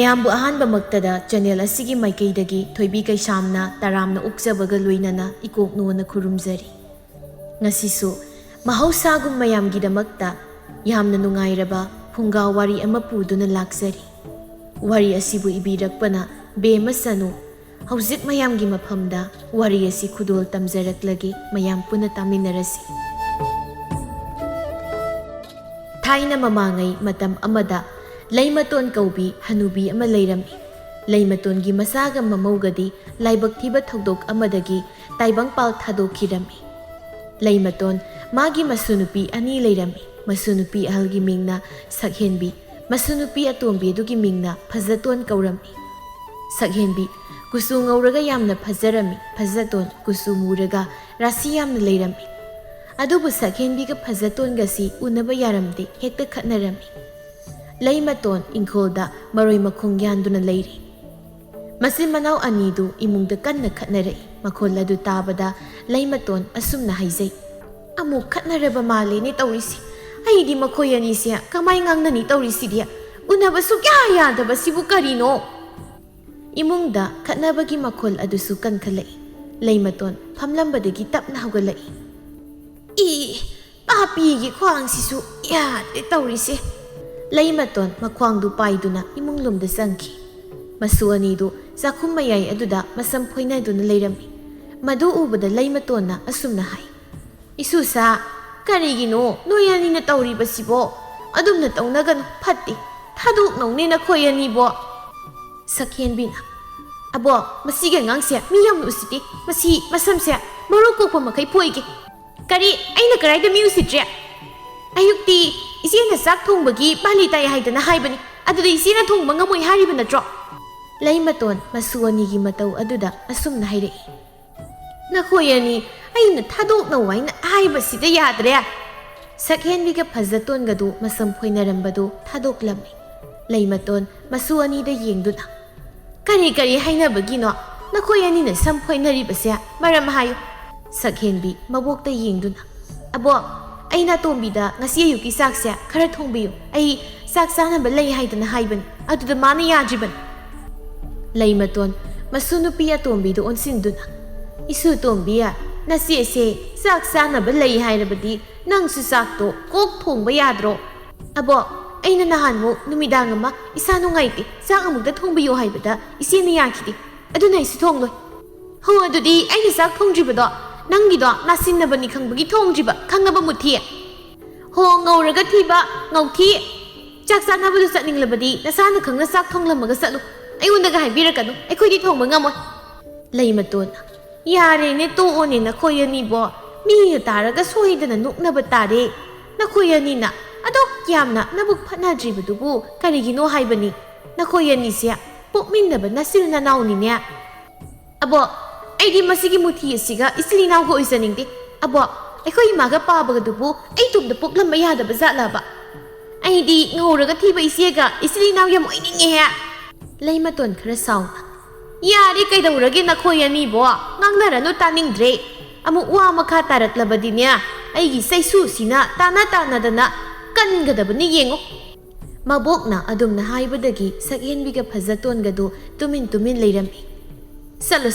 ꯃꯌꯥꯝꯕꯨ ꯑꯍꯥꯟꯕꯃꯛꯇꯗ ꯆꯦꯅꯦꯜ ꯑꯁꯤꯒꯤ ꯃꯥꯏꯀꯩꯗꯒꯤ ꯊꯣꯏꯕꯤ ꯀꯩꯁꯥꯝꯅ ꯇꯔꯥꯝꯅ ꯎꯛꯆꯕꯒ ꯂꯣꯏꯅꯅ ꯏꯀꯣꯛꯅꯣꯅ ꯈꯨꯔꯨꯝꯖꯔꯤ꯫ ꯉꯁꯤꯁꯨ ꯃꯍꯧꯁꯥꯒꯨꯝ ꯃꯌꯥꯝꯒꯤꯗꯃꯛꯇ ꯌꯥꯝꯅ ꯅꯨꯡꯉꯥꯏꯔꯕ ꯐꯨꯡꯒꯥ ꯋꯥꯔꯤ ꯑꯃ ꯄꯨꯗꯨꯅ ꯂꯥꯛꯆꯔꯤ꯫ ꯋꯥꯔꯤ ꯑꯁꯤꯕꯨ ꯏꯕꯤꯔꯛꯄꯅ ꯕꯦꯃ ꯁꯅꯨ꯫ ꯍꯧꯖꯤꯛ ꯃꯌꯥꯝꯒꯤ ꯃꯐꯝꯗ ꯋꯥꯔꯤ ꯑꯁꯤ ꯈꯨꯗꯣꯜ ꯇꯝꯖꯔꯛꯂꯒꯦ, ꯃꯌꯥꯝ ꯄꯨꯟꯅ ꯇꯥꯃꯤꯟꯅꯔꯁꯤ꯫ ꯊꯥꯏꯅ ꯃꯃꯥꯡꯉꯩ ꯃꯇꯝ ꯑꯃꯗ ꯂꯩꯃꯇꯣꯟ ꯀꯧꯕꯤ ꯍꯅꯨꯕꯤ ꯑꯃ ꯂꯩꯔꯝꯃꯤ꯫ ꯂꯩꯃꯇꯣꯟꯒꯤ ꯃꯆꯥꯒ ꯃꯃꯧꯒꯗꯤ ꯂꯥꯏꯕꯛ ꯊꯤꯕ ꯊꯧꯗꯣꯛ ꯑꯃꯗꯒꯤ ꯇꯥꯏꯕꯪꯄꯥꯜ ꯊꯥꯗꯣꯛꯈꯤꯔꯝꯃꯤ꯫ ꯂꯩꯃꯇꯣꯟ ꯃꯥꯒꯤ ꯃꯁꯨꯅꯨꯄꯤ ꯑꯅꯤ ꯂꯩꯔꯝꯃꯤ꯫ ꯃꯁꯨꯅꯨꯄꯤ ꯑꯍꯜꯒꯤ ꯃꯤꯡꯅ ꯁꯛꯍꯦꯟꯕꯤ, ꯃꯁꯨꯅꯨꯄꯤ ꯑꯇꯣꯝꯕꯤ ꯑꯗꯨꯒꯤ ꯃꯤꯡꯅ ꯐꯖꯇꯣꯟ ꯀꯧꯔꯝꯃꯤ꯫ ꯁꯛꯍꯦꯟꯕꯤ ꯀꯨꯆꯨ ꯉꯧꯔꯒ ꯌꯥꯝꯅ ꯐꯖꯔꯝꯃꯤ꯫ ꯐꯖꯇꯣꯟ ꯀꯨꯆꯨ ꯃꯨꯔꯒ ꯔꯥꯁꯤ ꯌꯥꯝꯅ ꯂꯩꯔꯝꯃꯤ꯫ ꯑꯗꯨꯕꯨ ꯁꯛꯍꯦꯟꯕꯤꯒ ꯐꯖꯇꯣꯟꯒꯁꯤ ꯎꯅꯕ ꯌꯥꯔꯝꯗꯦ, ꯍꯦꯛꯇ ꯈꯠꯅꯔꯝꯃꯤ꯫ ꯂꯩꯃꯇꯣꯟ ꯏꯪꯈꯣꯜꯗ ꯃꯔꯣꯏ ꯃꯈꯣꯡ ꯌꯥꯟꯗꯨꯅ ꯂꯩꯔꯤ꯫ ꯃꯆꯤꯟ ꯃꯅꯥꯎ ꯑꯅꯤꯗꯨ ꯏꯃꯨꯡꯗ ꯀꯟꯅ ꯈꯠꯅꯔꯛꯏ꯫ ꯃꯈꯣꯜ ꯑꯗꯨ ꯇꯥꯕꯗ ꯂꯩꯃꯇꯣꯟ ꯑꯁꯨꯝꯅ ꯍꯥꯏꯖꯩ: "ꯑꯃꯨꯛ ꯈꯠꯅꯔꯕ ꯃꯥꯜꯂꯦꯅꯦ ꯇꯧꯔꯤꯁꯤ꯫ ꯑꯩꯗꯤ ꯃꯈꯣꯏ ꯑꯅꯤꯁꯦ ꯀꯃꯥꯏ ꯉꯥꯡꯅꯅꯤ ꯇꯧꯔꯤꯁꯤꯗꯤ? ꯎꯅꯕ ꯁꯨꯛꯌꯥ ꯌꯥꯗꯕꯁꯤꯕꯨ ꯀꯔꯤꯅꯣ?" ꯏꯃꯨꯡꯗ ꯈꯠꯅꯕꯒꯤ ꯃꯈꯣꯜ ꯑꯗꯨꯁꯨ ꯀꯟꯈꯠꯂꯛꯏ꯫ ꯂꯩꯃꯇꯣꯟ ꯐꯝꯂꯝꯕꯗꯒꯤ ꯇꯞꯅ ꯍꯧꯒꯠꯂꯛꯏ꯫ "ꯄꯥꯄꯤꯒꯤ ꯈ꯭ꯋꯥꯡꯁꯤꯁꯨ ꯌꯥꯗ꯭ꯔꯦ ꯇꯧꯔꯤꯁꯦ." ꯂꯩꯃꯇꯣꯟ ꯃꯈ꯭ꯋꯥꯡꯗꯨ ꯄꯥꯏꯗꯨꯅ ꯏꯃꯨꯡꯂꯣꯝꯗ ꯆꯪꯈꯤ꯫ ꯃꯁꯨ ꯑꯅꯤꯗꯨ ꯆꯥꯛꯈꯨꯝ ꯃꯌꯥꯏ ꯑꯗꯨꯗ ꯃꯁꯝ ꯐꯣꯏꯅꯗꯨꯅ ꯂꯩꯔꯝꯃꯤ꯫ ꯃꯗꯨ ꯎꯕꯗ ꯂꯩꯃꯇꯣꯟꯅ ꯑꯁꯨꯝꯅ ꯍꯥꯏ: "ꯏꯁꯨꯁꯥ, ꯀꯔꯤꯒꯤꯅꯣ ꯅꯣꯏ ꯑꯅꯤꯅ ꯇꯧꯔꯤꯕꯁꯤꯕꯣ? ꯑꯗꯨꯝꯅ ꯇꯧꯅꯒꯅꯨ, ꯐꯠꯇꯦ꯫ ꯊꯥꯗꯣꯛꯅꯧꯅꯦ ꯅꯈꯣꯏ ꯑꯅꯤꯕꯣ." ꯁꯛꯍꯦꯟꯕꯤꯅ: "ꯑꯕꯣꯛ, ꯃꯁꯤꯒꯤ ꯑꯉꯥꯡꯁꯦ ꯃꯤ ꯌꯥꯝꯅ ꯎꯁꯤꯠꯇꯦ꯫ ꯃꯁꯤ ꯃꯁꯝꯁꯦ ꯃꯔꯨ ꯀꯣꯛꯄ ꯃꯈꯩ ꯐꯣꯏꯒꯦ." "ꯀꯔꯤ? ꯑꯩꯅ ꯀꯔꯥꯏꯗ ꯃꯤ ꯎꯁꯤꯠꯇ꯭ꯔꯦ? ꯑꯌꯨꯛꯇꯤ ꯏꯆꯦꯅ ꯆꯥꯛ ꯊꯣꯡꯕꯒꯤ ꯄꯥꯂꯤ ꯇꯥꯏ ꯍꯥꯏꯗꯅ ꯍꯥꯏꯕꯅꯤ꯫ ꯑꯗꯨꯗ ꯏꯆꯦꯅ ꯊꯣꯡꯕ ꯉꯝꯃꯣꯏ ꯍꯥꯏꯔꯤꯕ ꯅꯠꯇ꯭ꯔꯣ?" ꯂꯩꯃꯇꯣꯟ ꯃꯁꯨ ꯑꯅꯤꯒꯤ ꯃꯇꯧ ꯑꯗꯨꯗ ꯑꯁꯨꯝꯅ ꯍꯥꯏꯔꯛꯏ: "ꯅꯈꯣꯏ ꯑꯅꯤ ꯑꯩꯅ ꯊꯥꯗꯣꯛꯅꯧ ꯍꯥꯏꯅ ꯍꯥꯏꯕꯁꯤꯗ ꯌꯥꯗ꯭ꯔꯦ." ꯁꯛꯍꯦꯟꯕꯤꯒ ꯐꯖꯇꯣꯟꯒꯗꯨ ꯃꯁꯝ ꯐꯣꯏꯅꯔꯝꯕꯗꯨ ꯊꯥꯗꯣꯛꯂꯝꯃꯤ꯫ ꯂꯩꯃꯇꯣꯟ ꯃꯁꯨ ꯑꯅꯤꯗ ꯌꯦꯡꯗꯨꯅ: "ꯀꯔꯤ ꯍꯥꯏꯅꯕꯒꯤꯅꯣ? ꯅꯈꯣꯏ ꯑꯅꯤꯅ ꯁꯝ ꯐꯣꯏꯅꯔꯤꯕꯁꯦ ꯃꯔꯝ ꯍꯥꯏꯌꯨ." ꯁꯛꯍꯦꯟꯕꯤ ꯃꯕꯣꯛꯇ ꯌꯦꯡꯗꯨꯅ: "ꯑꯕꯣꯛ, ꯑꯩꯅ ꯑꯇꯣꯝꯕꯤꯗ ꯉꯁꯤ ꯑꯌꯨꯛꯀꯤ ꯆꯥꯛꯁꯦ ꯈꯔ ꯊꯣꯡꯕꯤꯌꯨ. ꯑꯩ ꯆꯥꯛ ꯆꯥꯅꯕ ꯂꯩ ꯍꯥꯏꯗꯅ ꯍꯥꯏꯕꯅꯤ. ꯑꯗꯨꯗ ꯃꯥꯅ ꯌꯥꯗ꯭ꯔꯤꯕꯅꯤ." ꯂꯩꯃꯇꯣꯟ ꯃꯁꯨꯅꯨꯄꯤ ꯑꯇꯣꯝꯕꯤꯗ ꯑꯣꯟꯁꯤꯟꯗꯨꯅ: "ꯏꯁꯨ ꯇꯣꯝꯕꯤ, ꯅꯆꯦꯁꯦ ꯆꯥꯛ ꯆꯥꯅꯕ ꯂꯩ ꯍꯥꯏꯔꯕꯗꯤ ꯅꯪꯁꯨ ꯆꯥꯛꯇꯣ ꯀꯣꯛ ꯊꯣꯡꯕ ꯌꯥꯗ꯭ꯔꯣ?" "ꯑꯕꯣꯛ, ꯑꯩꯅ ꯅꯍꯥꯟꯃꯨꯛ ꯅꯨꯃꯤꯗꯥꯡ ꯑꯃ ꯏꯁꯥ ꯅꯨꯡꯉꯥꯏꯇꯦ, ꯆꯥꯛ ꯑꯃꯨꯛꯇ ꯊꯣꯡꯕꯤꯌꯨ ꯍꯥꯏꯕꯗ ꯏꯆꯦꯅ ꯌꯥꯈꯤꯗꯦ. ꯑꯗꯨꯅ ꯑꯩꯁꯨ ꯊꯣꯡꯂꯣꯏ." "ꯍꯣ, ꯑꯗꯨꯗꯤ ꯑꯩꯅ ꯆꯥꯛ ꯊꯣꯡꯗ꯭ꯔꯤꯕꯗꯣ ꯅꯪꯒꯤꯗꯣ ꯅꯥꯁꯤꯟꯅꯕꯅꯤ ꯈꯪꯕꯒꯤ ꯊꯣꯡꯗ꯭ꯔꯤꯕ, ꯈꯪꯉꯕ ꯃꯨꯊꯤ?" "ꯍꯣ, ꯉꯧꯔꯒ ꯊꯤꯕ ꯉꯧꯊꯤ! ꯆꯥꯛ ꯆꯥꯅꯕꯗꯨ ꯆꯠꯅꯤꯡꯂꯕꯗꯤ ꯅꯁꯥꯅ ꯈꯪꯅ ꯆꯥꯛ ꯊꯣꯡꯂꯝꯃꯒ ꯆꯠꯂꯨ. ꯑꯩꯉꯣꯟꯗꯒ ꯍꯥꯏꯕꯤꯔꯛꯀꯅꯨ, ꯑꯩꯈꯣꯏꯗꯤ ꯊꯣꯡꯕ ꯉꯝꯃꯣꯏ." ꯂꯩꯃꯇꯣꯟꯅ: "ꯌꯥꯔꯦꯅꯦ, ꯇꯣꯛꯑꯣꯅꯦ ꯅꯈꯣꯏ ꯑꯅꯤꯕꯣ. ꯃꯤꯅ ꯇꯥꯔꯒ ꯁꯣꯏꯗꯅ ꯅꯣꯛꯅꯕ ꯇꯥꯔꯦ. ꯅꯈꯣꯏ ꯑꯅꯤꯅ ꯑꯗꯨꯛ ꯌꯥꯝꯅ ꯅꯕꯨꯛ ꯐꯠꯅꯗ꯭ꯔꯤꯕꯗꯨꯕꯨ ꯀꯔꯤꯒꯤꯅꯣ ꯍꯥꯏꯕꯅꯤ? ꯅꯈꯣꯏ ꯑꯅꯤꯁꯦ ꯄꯣꯛꯃꯤꯟꯅꯕ ꯅꯆꯤꯜ ꯅꯅꯥꯎꯅꯤꯅꯦ." "ꯑꯕꯣꯛ, ꯑꯩꯗꯤ ꯃꯁꯤꯒꯤ ꯃꯨꯊꯤ ꯑꯁꯤꯒ ꯏꯆꯤꯜ ꯏꯅꯥꯎꯒ ꯑꯣꯏꯖꯅꯤꯡꯗꯦ꯫ ꯑꯕꯣꯛ, ꯑꯩꯈꯣꯏ ꯏꯃꯥꯒ ꯄꯥꯕꯒꯗꯨꯕꯨ ꯑꯩ ꯇꯨꯡꯗ ꯄꯣꯛꯂꯝꯕ ꯌꯥꯗꯕ ꯖꯥꯠꯂꯕ? ꯑꯩꯗꯤ ꯉꯧꯔꯒ ꯊꯤꯕ ꯏꯆꯦꯒ ꯏꯆꯤꯜ ꯏꯅꯥꯎ ꯌꯥꯝ ꯑꯣꯏꯅꯤꯡꯉꯦꯍꯦ." ꯂꯩꯃꯇꯣꯟ ꯈꯔ ꯁꯥꯎꯅ: "ꯌꯥꯔꯦ, ꯀꯩꯗꯧꯔꯒꯦ ꯅꯈꯣꯏ ꯑꯅꯤꯕꯣ? ꯉꯥꯡꯅꯔꯅꯨ, ꯇꯥꯅꯤꯡꯗ꯭ꯔꯦ. ꯑꯃꯨꯛ ꯋꯥ ꯃꯈꯥ ꯇꯥꯔꯛꯂꯕꯗꯤꯅꯦ ꯑꯩꯒꯤ ꯆꯩꯁꯨꯁꯤꯅ ꯇꯥꯅꯗꯅ ꯀꯟꯒꯗꯕꯅꯤ ꯌꯦꯡꯉꯨ." ꯃꯕꯣꯛꯅ ꯑꯗꯨꯝꯅ ꯍꯥꯏꯕꯗꯒꯤ ꯁꯛꯍꯦꯟꯕꯤꯒ ꯐꯖꯇꯣꯟꯒꯗꯨ ꯇꯨꯃꯤꯟ ꯂꯩꯔꯝꯃꯤ꯫ "ꯆꯠꯂꯨ,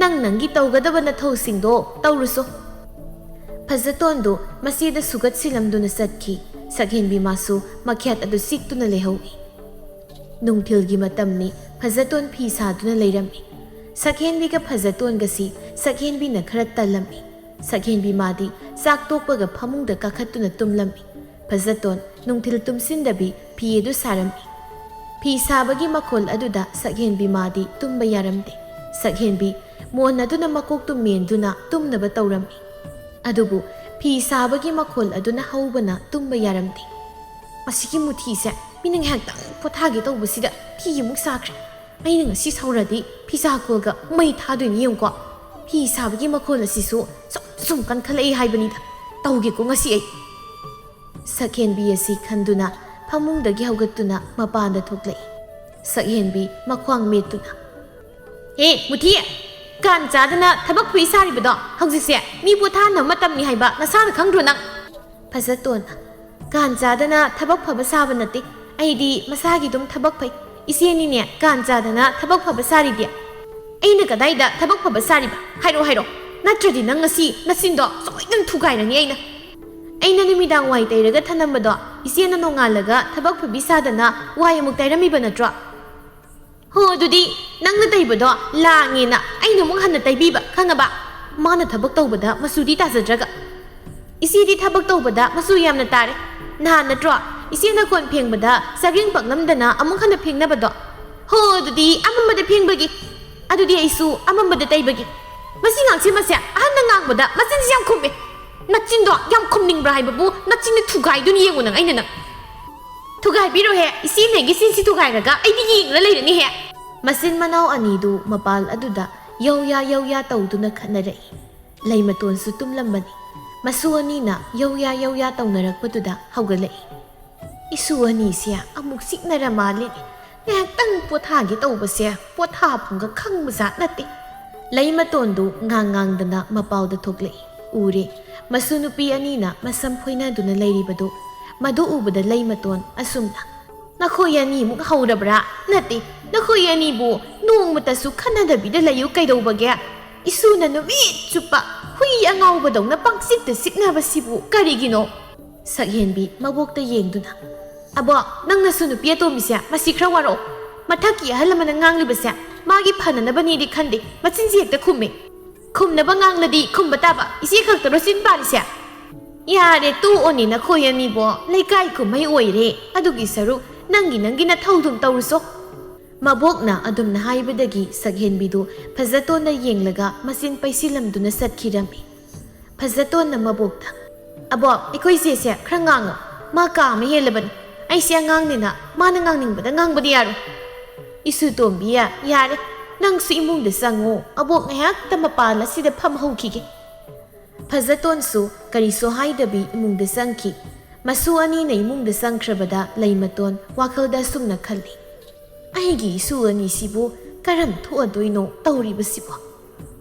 ꯅꯪꯒꯤ ꯇꯧꯒꯗꯕ ꯅꯊꯧꯁꯤꯡꯗꯣ ꯇꯧꯔꯨꯆꯣ." ꯐꯖꯇꯣꯟꯗꯨ ꯃꯆꯦꯗ ꯁꯨꯒꯠ-ꯁꯤꯜꯂꯝꯗꯨꯅ ꯆꯠꯈꯤ꯫ ꯁꯛꯍꯦꯟꯕꯤ ꯃꯥꯁꯨ ꯃꯈ꯭ꯌꯥꯠ ꯑꯗꯨ ꯆꯤꯛꯇꯨꯅ ꯂꯩꯍꯧꯏ꯫ ꯅꯨꯡꯊꯤꯜꯒꯤ ꯃꯇꯝꯅꯤ꯫ ꯐꯖꯇꯣꯟ ꯐꯤ ꯁꯥꯗꯨꯅ ꯂꯩꯔꯝꯃꯤ꯫ ꯁꯛꯍꯦꯟꯕꯤꯒ ꯐꯖꯇꯣꯟꯒꯁꯤ ꯁꯛꯍꯦꯟꯕꯤꯅ ꯈꯔ ꯇꯜꯂꯝꯃꯤ꯫ ꯁꯛꯍꯦꯟꯕꯤ ꯃꯥꯗꯤ ꯆꯥꯛ ꯇꯣꯛꯄꯒ ꯐꯃꯨꯡꯗ ꯀꯥꯈꯠꯇꯨꯅ ꯇꯨꯝꯂꯝꯃꯤ꯫ ꯐꯖꯇꯣꯟ ꯅꯨꯡꯊꯤꯜ ꯇꯨꯝꯁꯤꯟꯗꯕꯤ ꯐꯤ ꯑꯗꯨ ꯁꯥꯔꯝꯃꯤ꯫ ꯐꯤ ꯁꯥꯕꯒꯤ ꯃꯈꯣꯜ ꯑꯗꯨꯗ ꯁꯛꯍꯦꯟꯕꯤ ꯃꯥꯗꯤ ꯇꯨꯝꯕ ꯌꯥꯔꯝꯗꯦ꯫ ꯁꯛꯍꯦꯟꯕꯤ ꯃꯣꯟ ꯑꯗꯨꯅ ꯃꯀꯣꯛꯇꯨ ꯃꯦꯟꯗꯨꯅ ꯇꯨꯝꯅꯕ ꯇꯧꯔꯝꯃꯤ꯫ ꯑꯗꯨꯕꯨ ꯐꯤ ꯁꯥꯕꯒꯤ ꯃꯈꯣꯜ ꯑꯗꯨꯅ ꯍꯧꯕꯅ ꯇꯨꯝꯕ ꯌꯥꯔꯝꯗꯦ꯫ "ꯃꯁꯤꯒꯤ ꯃꯨꯊꯤꯁꯦ ꯃꯤꯅ ꯉꯥꯏꯍꯥꯛꯇꯪ ꯄꯣꯊꯥꯒꯦ ꯇꯧꯕꯁꯤꯗ ꯐꯤ ꯑꯃꯨꯛ ꯁꯥꯈ꯭ꯔꯦ꯫ ꯑꯩꯅ ꯉꯁꯤ ꯁꯧꯔꯗꯤ ꯐꯤꯁꯥꯀꯣꯜꯒ ꯃꯩ ꯊꯥꯗꯣꯏꯅꯤ ꯌꯦꯡꯉꯨꯀꯣ꯫ ꯐꯤ ꯁꯥꯕꯒꯤ ꯃꯈꯣꯜ ꯑꯁꯤꯁꯨ ꯁꯨꯝ ꯀꯟꯈꯠꯂꯛꯏ ꯍꯥꯏꯕꯅꯤꯗ꯫ ꯇꯧꯒꯦꯀꯣ ꯉꯁꯤ ꯑꯩ." ꯁꯛꯍꯦꯟꯕꯤ ꯑꯁꯤ ꯈꯟꯗꯨꯅ ꯐꯃꯨꯡꯗꯒꯤ ꯍꯧꯒꯠꯇꯨꯅ ꯃꯄꯥꯟꯗ ꯊꯣꯛꯂꯛꯏ꯫ ꯁꯛꯍꯦꯟꯕꯤ ꯃꯈ꯭ꯋꯥꯡ ꯃꯦꯠꯇꯨꯅ: "ꯍꯦ ꯃꯨꯊꯤ, ꯀꯥꯟ ꯆꯥꯗꯅ ꯊꯕꯛ ꯐꯨꯏ ꯁꯥꯔꯤꯕꯗꯣ ꯍꯧꯖꯤꯛꯁꯦ ꯃꯤ ꯄꯣꯊꯥꯅꯕ ꯃꯇꯝꯅꯤ ꯍꯥꯏꯕ ꯅꯁꯥꯅ ꯈꯪꯗ꯭ꯔꯣ ꯅꯪ?" ꯐꯖꯇꯣꯟꯅ: "ꯀꯥꯟ ꯆꯥꯗꯅ ꯊꯕꯛ ꯐꯕ ꯁꯥꯕ ꯅꯠꯇꯦ. ꯑꯩꯗꯤ ꯃꯁꯥꯒꯤ ꯑꯗꯨꯝ ꯊꯕꯛ ꯐꯩ. อีเสียนี่เนี่ยการจาดนะทับกพับซาริเดียไอ้เนี่ยก็ได้ดะทับกพับซาริบะให้รอนัดจดีนังงสินัดสินดอสอยนั่งทุกไก่นะเนี่ยไอ้นั่นนี่มีดังไว้แต่ละก็ท่านนำมาดออีเสียนั่นงานละก็ทับกพับซาดนะวายมุกแต่ละมีบันดาโหดูดินั่งนั่นไต่บดอลาเงินนะไอ้หนุ่มหันนั่นไต่บีบะข้างบะมานั่นทับกตัวบดะมาสุดีตาจะจักอีเสียที่ทับกตัวบดะมาสุยามนั่นตาเรนานนั่นจ้ะอีเสียนั่นคนเพียงบดะสักยิ่งปักน้ำดนะอามุขันนั่นเพียงนั่นบดะโหดูดิอามันบดะเพียงบกิอะดูดิไอ้สูอามันบดะไต่บกิมาสิงังชิมาเสียอันนั่งงังบดะมาสิยามคุมเอนัดจินดอยามคุมนิ่งบรายบบูนัดจินนี่ถูกไก่ดุนี่ยังวันนั่งไอ้นั่นถูกไก่พี่รู้เหรออีเสียเนี่ยกิสินสิถูกไก่ระกะไอ้ดิยิงแล้วเลยนี่เหรอมาสินมานาวอันนี้ดูมาปาลอดุดะยาวยาเต่าดูนักขันอะไรเลยมาตัวสุดตุ้มลำบันมาส่วนนี้นะยาวยาเต่านารักปดุดะเฮากันเลยอีส่วนนี้เสียอามุกสิกนารามาลินเนี่ยตั้งปวดหางกี่ตัวเสียปวดหาผมก็ขังมือสานัดติเลยมาตัวดูงางดนะมาเป่าดะทุกเลยอูเรมาสุนุปีอันนี้นะมาสัมพัยน่าดูนั่นเลยรีบดูมาดูอูบดะเลยมาตัวอสุมนะนักคุยนี่มุกเขาดับระนัดตินักคุยนี่บูนุ่งมาแต่สุขนาดบิดเลยอยู่ไกลดูบะแกอีส่วนนั้นวิจุปะหุยยังเอาบดงนะปังสิแต่สิกนาบสิบุการิกิโนสักเห็นบีมาบอกตะเยงดูนะอะบอกนั่งน่ะสุนุปีตัวมิเสียมาสิคราวารอมาทักกี้ฮัลมันงางลิบเสียมากิพันนะบันนี่ดิคันดิมาสินเสียแต่คุมนะบังงางละดีคุมบัตาบะอีสิขักตรสินบาลิเสียยาเรตู้โอนี่นักคุยนี่บ่เลยไกลคุมไม่อวยเรอะดูกิสรุนั่งกินะเท่าดุมเตารุโซมาบอกนะอดุมนะให้บดกีสักเห็นบิดูพะจัตโตนะเยงละกะมาสินไปสิลำดุนะสัตคิรามีพะจัตโตนะมาบอกทังอะบอกไอ้คุยเสียครั้งงางมากาไม่เห็นเลยบันไอ้เสียงางนี่นะมานั่งงางนิ่งบัดงางบัดยารุอิสุตัวมียาเรนั่งสิมุงเดสังโออะบอกไงฮะแต่มาปาละสิเดพัมหูขี้เกพะจัตโตนสูกะริโซให้ดบีมุงเดสังขี้มาสู้อันนี้ในมุงเดสังครบดาเลยมาตนว่าเขาได้สุ่มนักขันลีไอ้กี่ส่วนนี้สิบุการันทั่วโดยโนเตาริบสิบวะ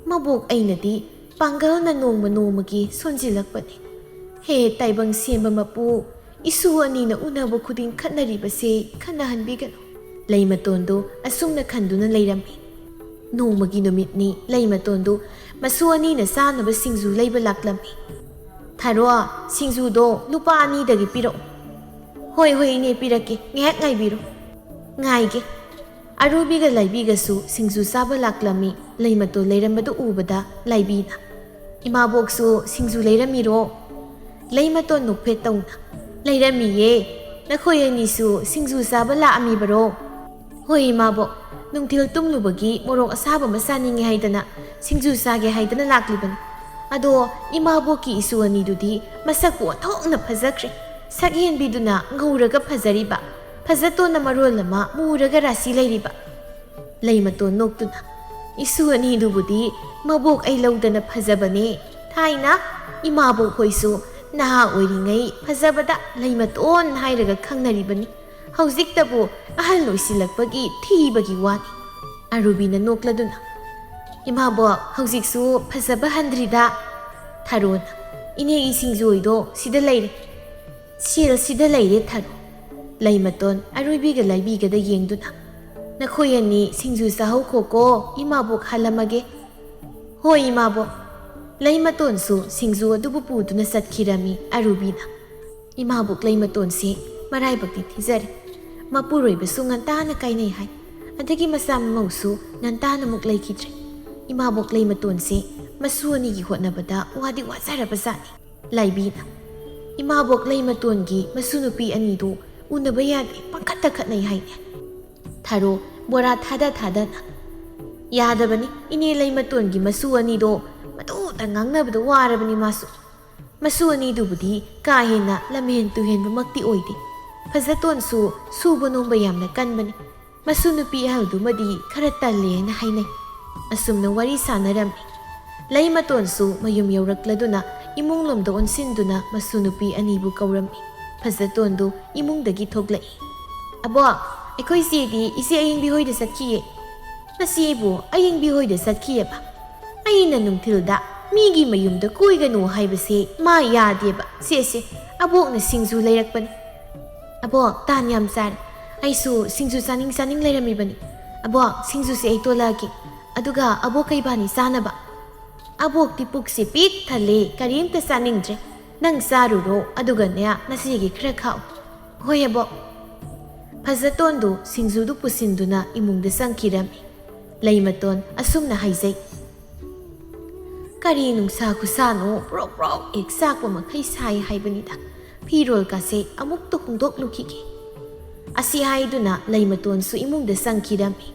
มาบอกไอ้นาดีปังเกลนันงมโนมกี้ส่วนจิลักปนิเฮไตบังเสียนบมาปูอิส่วนนี้นะอุณาบุคุดินขันนาริบเสขันนาหันบิกันเลยมาตนดูอสุ่มนักขันดูนั่นเลยรำมีโนมกี้โนมิดนี้เลยมาตนดูมาส่วนนี้นะซานะบสิงจูเลยบลักลำมีทารัวสิงจูโดลูปานี้ดะกิปิโรหอยเนี่ยปิรักเกแงะไงบิโรไงเกอารูบีกับไลบีกับสูสิงจูซาบลักลามีเลยมาตัวเลยรำมาตัวอูบดาไลบีนะอิมาบอกสูสิงจูเลยรำมีโรเลยมาตัวนุกเพตตงนะเลยรำมีเย่นักคุยนี่สูสิงจูซาบลาอามีบโรหอยมาบอกนุ่งทิลตุ้มลูบกี้มรกอาซาบมาซานิงไงตนะสิงจูซาเกไฮตนะลักลิบันอะโดอิมาบอกกี้สูอันนี้ดูดีมาสักปวดท้องนับพะจักรีสักเห็นบิดูนะงูระกับพะจาริบะพะจัตโตนะมารุลละมามูระกะราศีเลยริบะเลยมาตัวนกตุนะอิส่วนนี้ดูบุดีมาบอกไอ้เราดนะพะจับะเน่ไทยนะอิมาบอกหอยสูน่าอวยยังไงพะจับะดะเลยมาต้นให้ระกะข้างนาริบันเฮาซิกตะบูอาหันลอยสิลักบกี้ที่บกี้วานีอารูบีนะนกละดุนะอิมาบอกเฮาซิกสูพะจับะฮันดริดาทารอนอินเฮกิสิงโจยโดสิดะเลยสิดะเลยทารุเลยมาตนอารุบีกับไลบีกับได้ยิงดูนะนักคุยนี้สิงจูสาวโคโก้อิมาบุกฮัลลัมเกโฮอิมาบุเลยมาตนสูสิงจูดูบุปูดูนะสัตคิรามีอารุบีนะอิมาบุกเลยมาตนสิมาไรบักติที่เจอมาปูรวยไปสูงันตานะไกในให้อันที่มาซ้ำมาสูงันตานะมุกเลยคิดใจอิมาบุกเลยมาตนสิมาสู้นี่กี่หัวนับดาว่าดีว่าซาระภาษานี่ไลบีนะอิมาบุกเลยมาตนกี่มาสู้นุปีอันนี้ดูอุณบยาปังคัดตะขัดในให้เนี่ยทารุบัวราทาดานะยาดบันนี่อินี่เลยมาตัวนี้มาสู้อันนี้ดูมาตู้แต่งังนะบัดว่าระบันนี่มาสู้อันนี้ดูบุดีกาเห็นนะละเมนตุเห็นมักติโอยดิภาษาต้นสู้บนองบยามนะกันบันนี่มาสู้นุปีเอาดูมาดีขรัตตาเลียนะให้เนี่ยอสมนวาริสานรำนี่เลยมาตัวสู้มายุ่มเยารักละดูนะอิมุงลมโดนสินดูนะมาสู้นุปีอันนี้บุกเอารำนี่ภาษาตัวดูอิมุงดะกิทกเลยอะบอกไอ้คุยเสียดีอีเสียยังบิโฮยเดสักขี้น่ะเสียบัวไอ้ยังบิโฮยเดสักขี้ปะไอ้นั่นนุ่งทิลดามีกี่มายุ่มดะคุยกันหนูให้ไปเสียมายาเดียบะเสียอะบอกน่ะสิงจูเลยรักปะอะบอกตานยามซาน ꯑꯩꯁꯨ ꯁꯤꯡꯖꯨ ꯆꯥꯅꯤꯡ ꯂꯩꯔꯝꯃꯤꯕꯅꯤ ꯑꯕꯣꯛ ꯁꯤꯡꯖꯨꯁꯦ ꯑꯩ ꯇꯣꯜꯂꯛꯑꯒꯦ ꯑꯗꯨꯒ ꯑꯕꯣꯛ ꯀꯩꯕꯥꯅꯤ ꯆꯥꯅꯕ ꯑꯕꯣꯛꯇꯤ ꯄꯨꯛꯁꯦ ꯄꯤꯛ ꯊꯜꯂꯦ ꯀꯔꯤꯝꯇ ꯆꯥꯅꯤꯡꯗ꯭ꯔꯦ ꯅꯪ ꯆꯥꯔꯨꯔꯣ ꯑꯗꯨꯒꯅꯦ ꯉꯁꯤꯒꯤ ꯈꯔ ꯈꯥꯛꯎ ꯍꯣꯏ ꯑꯕꯣꯛ ꯐꯖꯇꯣꯟꯗꯨ ꯁꯤꯡꯖꯨꯗꯨ ꯄꯨꯁꯤꯟꯗꯨꯅ ꯏꯃꯨꯡꯗ ꯆꯪꯈꯤꯔꯝꯃꯤ ꯂꯩꯃꯇꯣꯟ ꯑꯁꯨꯝꯅ ꯍꯥꯏꯖꯩ ꯀꯔꯤ ꯅꯨꯡꯁꯥ ꯈꯨꯁꯥꯅꯣ ꯄ꯭ꯔꯣꯛ ꯄ꯭ꯔꯣꯛ ꯍꯦꯛ ꯆꯥꯛꯄ ꯃꯈꯩ ꯁꯥꯏ ꯍꯥꯏꯕꯅꯤꯗ ꯐꯤꯔꯣꯜꯒꯁꯦ ꯑꯃꯨꯛꯇ ꯍꯣꯡꯗꯣꯛꯂꯨꯈꯤꯒꯦ ꯑꯁꯤ ꯍꯥꯏꯗꯨꯅ ꯂꯩꯃꯇꯣꯟꯁꯨ ꯏꯃꯨꯡꯗ ꯆꯪꯈꯤꯔꯝꯃꯤ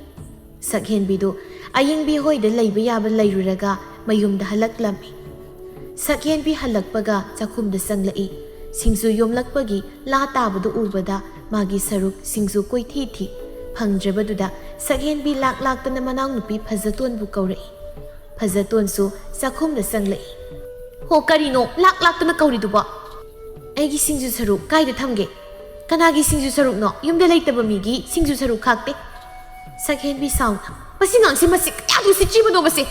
ꯁꯛꯍꯦꯟꯕꯤꯗꯨ ꯑꯌꯤꯡꯕꯤ ꯍꯣꯏꯗ ꯂꯩꯕ ꯌꯥꯕ ꯂꯩꯔꯨꯔꯒ ꯃꯌꯨꯝꯗ ꯍꯜꯂꯛꯂꯝꯃꯤ ꯁꯛꯍꯦꯟꯕꯤ ꯍꯜꯂꯛꯄꯒ ꯆꯥꯛꯈꯨꯝꯗ ꯆꯪꯂꯛꯏ ꯁꯤꯡꯖꯨ ꯌꯣꯝꯂꯛꯄꯒꯤ ꯂꯥ ꯇꯥꯕꯗꯨ ꯎꯕꯗ ꯃꯥꯒꯤ ꯁꯔꯨꯛ ꯁꯤꯡꯖꯨ ꯀꯣꯏꯊꯤ ꯊꯤ ꯐꯪꯗ꯭ꯔꯕꯗꯨꯗ ꯁꯛꯍꯦꯟꯕꯤ ꯂꯥꯛꯇꯅ ꯃꯅꯥꯎꯅꯨꯄꯤ ꯐꯖꯇꯣꯟꯕꯨ ꯀꯧꯔꯛꯏ ꯐꯖꯇꯣꯟꯁꯨ ꯆꯥꯛꯈꯨꯝꯗ ꯆꯪꯂꯛꯏ ꯍꯣ ꯀꯔꯤꯅꯣ ꯂꯥꯛꯇꯅ ꯀꯧꯔꯤꯗꯨꯕꯣ ꯑꯩꯒꯤ ꯁꯤꯡꯖꯨ ꯁꯔꯨꯛ ꯀꯥꯏꯗ ꯊꯝꯒꯦ ꯀꯅꯥꯒꯤ ꯁꯤꯡꯖꯨ ꯁꯔꯨꯛꯅꯣ ꯌꯨꯝꯗ ꯂꯩꯇꯕ ꯃꯤꯒꯤ ꯁꯤꯡꯖꯨ ꯁꯔꯨꯛ ꯈꯥꯛꯇꯦ ꯁꯛꯍꯦꯟꯕꯤ ꯁꯥꯎꯅ ꯃꯁꯤ ꯉꯥꯡꯁꯤ ꯃꯁꯤ ꯀꯌꯥꯗꯨ ꯁꯤꯠꯆꯤꯕꯅꯣ ꯃꯁꯤ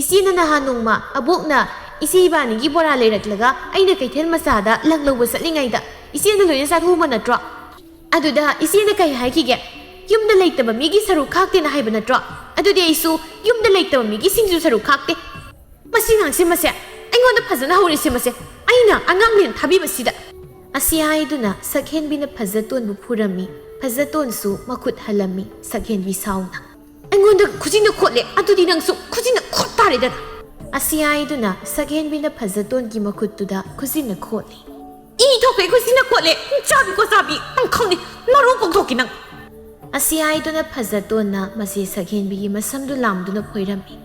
ꯏꯆꯦꯅ ꯅꯍꯥꯟ ꯅꯣꯡꯃ ꯑꯕꯣꯛꯅ ꯏꯆꯦ ꯏꯕꯥꯅꯤꯒꯤ ꯕꯣꯔꯥ ꯂꯩꯔꯛꯂꯒ ꯑꯩꯅ ꯀꯩꯊꯦꯜ ꯃꯆꯥꯗ ꯂꯪ ꯂꯧꯕ ꯆꯠꯂꯤꯉꯩꯗ ꯏꯆꯦꯅ ꯂꯣꯏꯅ ꯆꯥꯊꯣꯛꯎꯕ ꯅꯠꯇ꯭ꯔꯣ ꯑꯗꯨꯗ ꯏꯆꯦꯅ ꯀꯩ ꯍꯥꯏꯈꯤꯒꯦ ꯌꯨꯝꯗ ꯂꯩꯇꯕ ꯃꯤꯒꯤ ꯁꯔꯨꯛ ꯈꯥꯛꯇꯦꯅ ꯍꯥꯏꯕ ꯅꯠꯇ꯭ꯔꯣ ꯑꯗꯨꯗꯤ ꯑꯩꯁꯨ ꯌꯨꯝꯗ ꯂꯩꯇꯕ ꯃꯤꯒꯤ ꯁꯤꯡꯖꯨ ꯁꯔꯨꯛ ꯈꯥꯛꯇꯦ ꯃꯁꯤ ꯉꯥꯡꯁꯤ ꯃꯁꯦ ꯑꯩꯉꯣꯟꯗ ꯐꯖꯅ ꯍꯧꯔꯤꯁꯦ ꯃꯁꯦ ꯑꯩꯅ ꯑꯉꯥꯡꯅꯦꯅ ꯊꯥꯕꯤꯕꯁꯤꯗ ꯑꯁꯤ ꯍꯥꯏꯗꯨꯅ ꯁꯛꯍꯦꯟꯕꯤꯅ ꯐꯖꯇꯣꯟꯕꯨ ꯐꯨꯔꯝꯃꯤ ꯐꯖꯇꯣꯟꯁꯨ ꯃꯈꯨꯠ ꯍꯜꯂꯝꯃꯤ ꯁꯛꯍꯦꯟꯕꯤ ꯁꯥꯎꯅ ꯑꯩꯉꯣꯟꯗ ꯈꯨꯖꯤꯟꯅ ꯈꯣꯠꯂꯦ ꯑꯗꯨꯗꯤ ꯅꯪꯁꯨ ꯈꯨꯖꯤꯟꯅ ꯈꯣꯠ ꯇꯥꯔꯦꯗꯅ ꯑꯁꯤ ꯍꯥꯏꯗꯨꯅ ꯁꯛꯍꯦꯟꯕꯤꯅ ꯐꯖꯇꯣꯟꯒꯤ ꯃꯈꯨꯠꯇꯨꯗ ꯈꯨꯖꯤꯟꯅ ꯈꯣꯠꯂꯤ ꯏ ꯊꯣꯛꯈꯩ ꯈꯨꯖꯤꯟꯅ ꯈꯣꯠꯂꯦ ꯆꯥꯕꯤꯀꯣ ꯆꯥꯕꯤ ꯅꯪ ꯈꯪꯗꯦ ꯃꯔꯨ ꯀꯣꯛꯊꯣꯛꯀꯤ ꯅꯪ ꯑꯁꯤ ꯍꯥꯏꯗꯨꯅ ꯐꯖꯇꯣꯟꯅ ꯃꯁꯤ ꯁꯛꯍꯦꯟꯕꯤꯒꯤ ꯃꯁꯝꯗꯨ ꯂꯥꯝꯗꯨꯅ ꯐꯣꯏꯔꯝꯃꯤ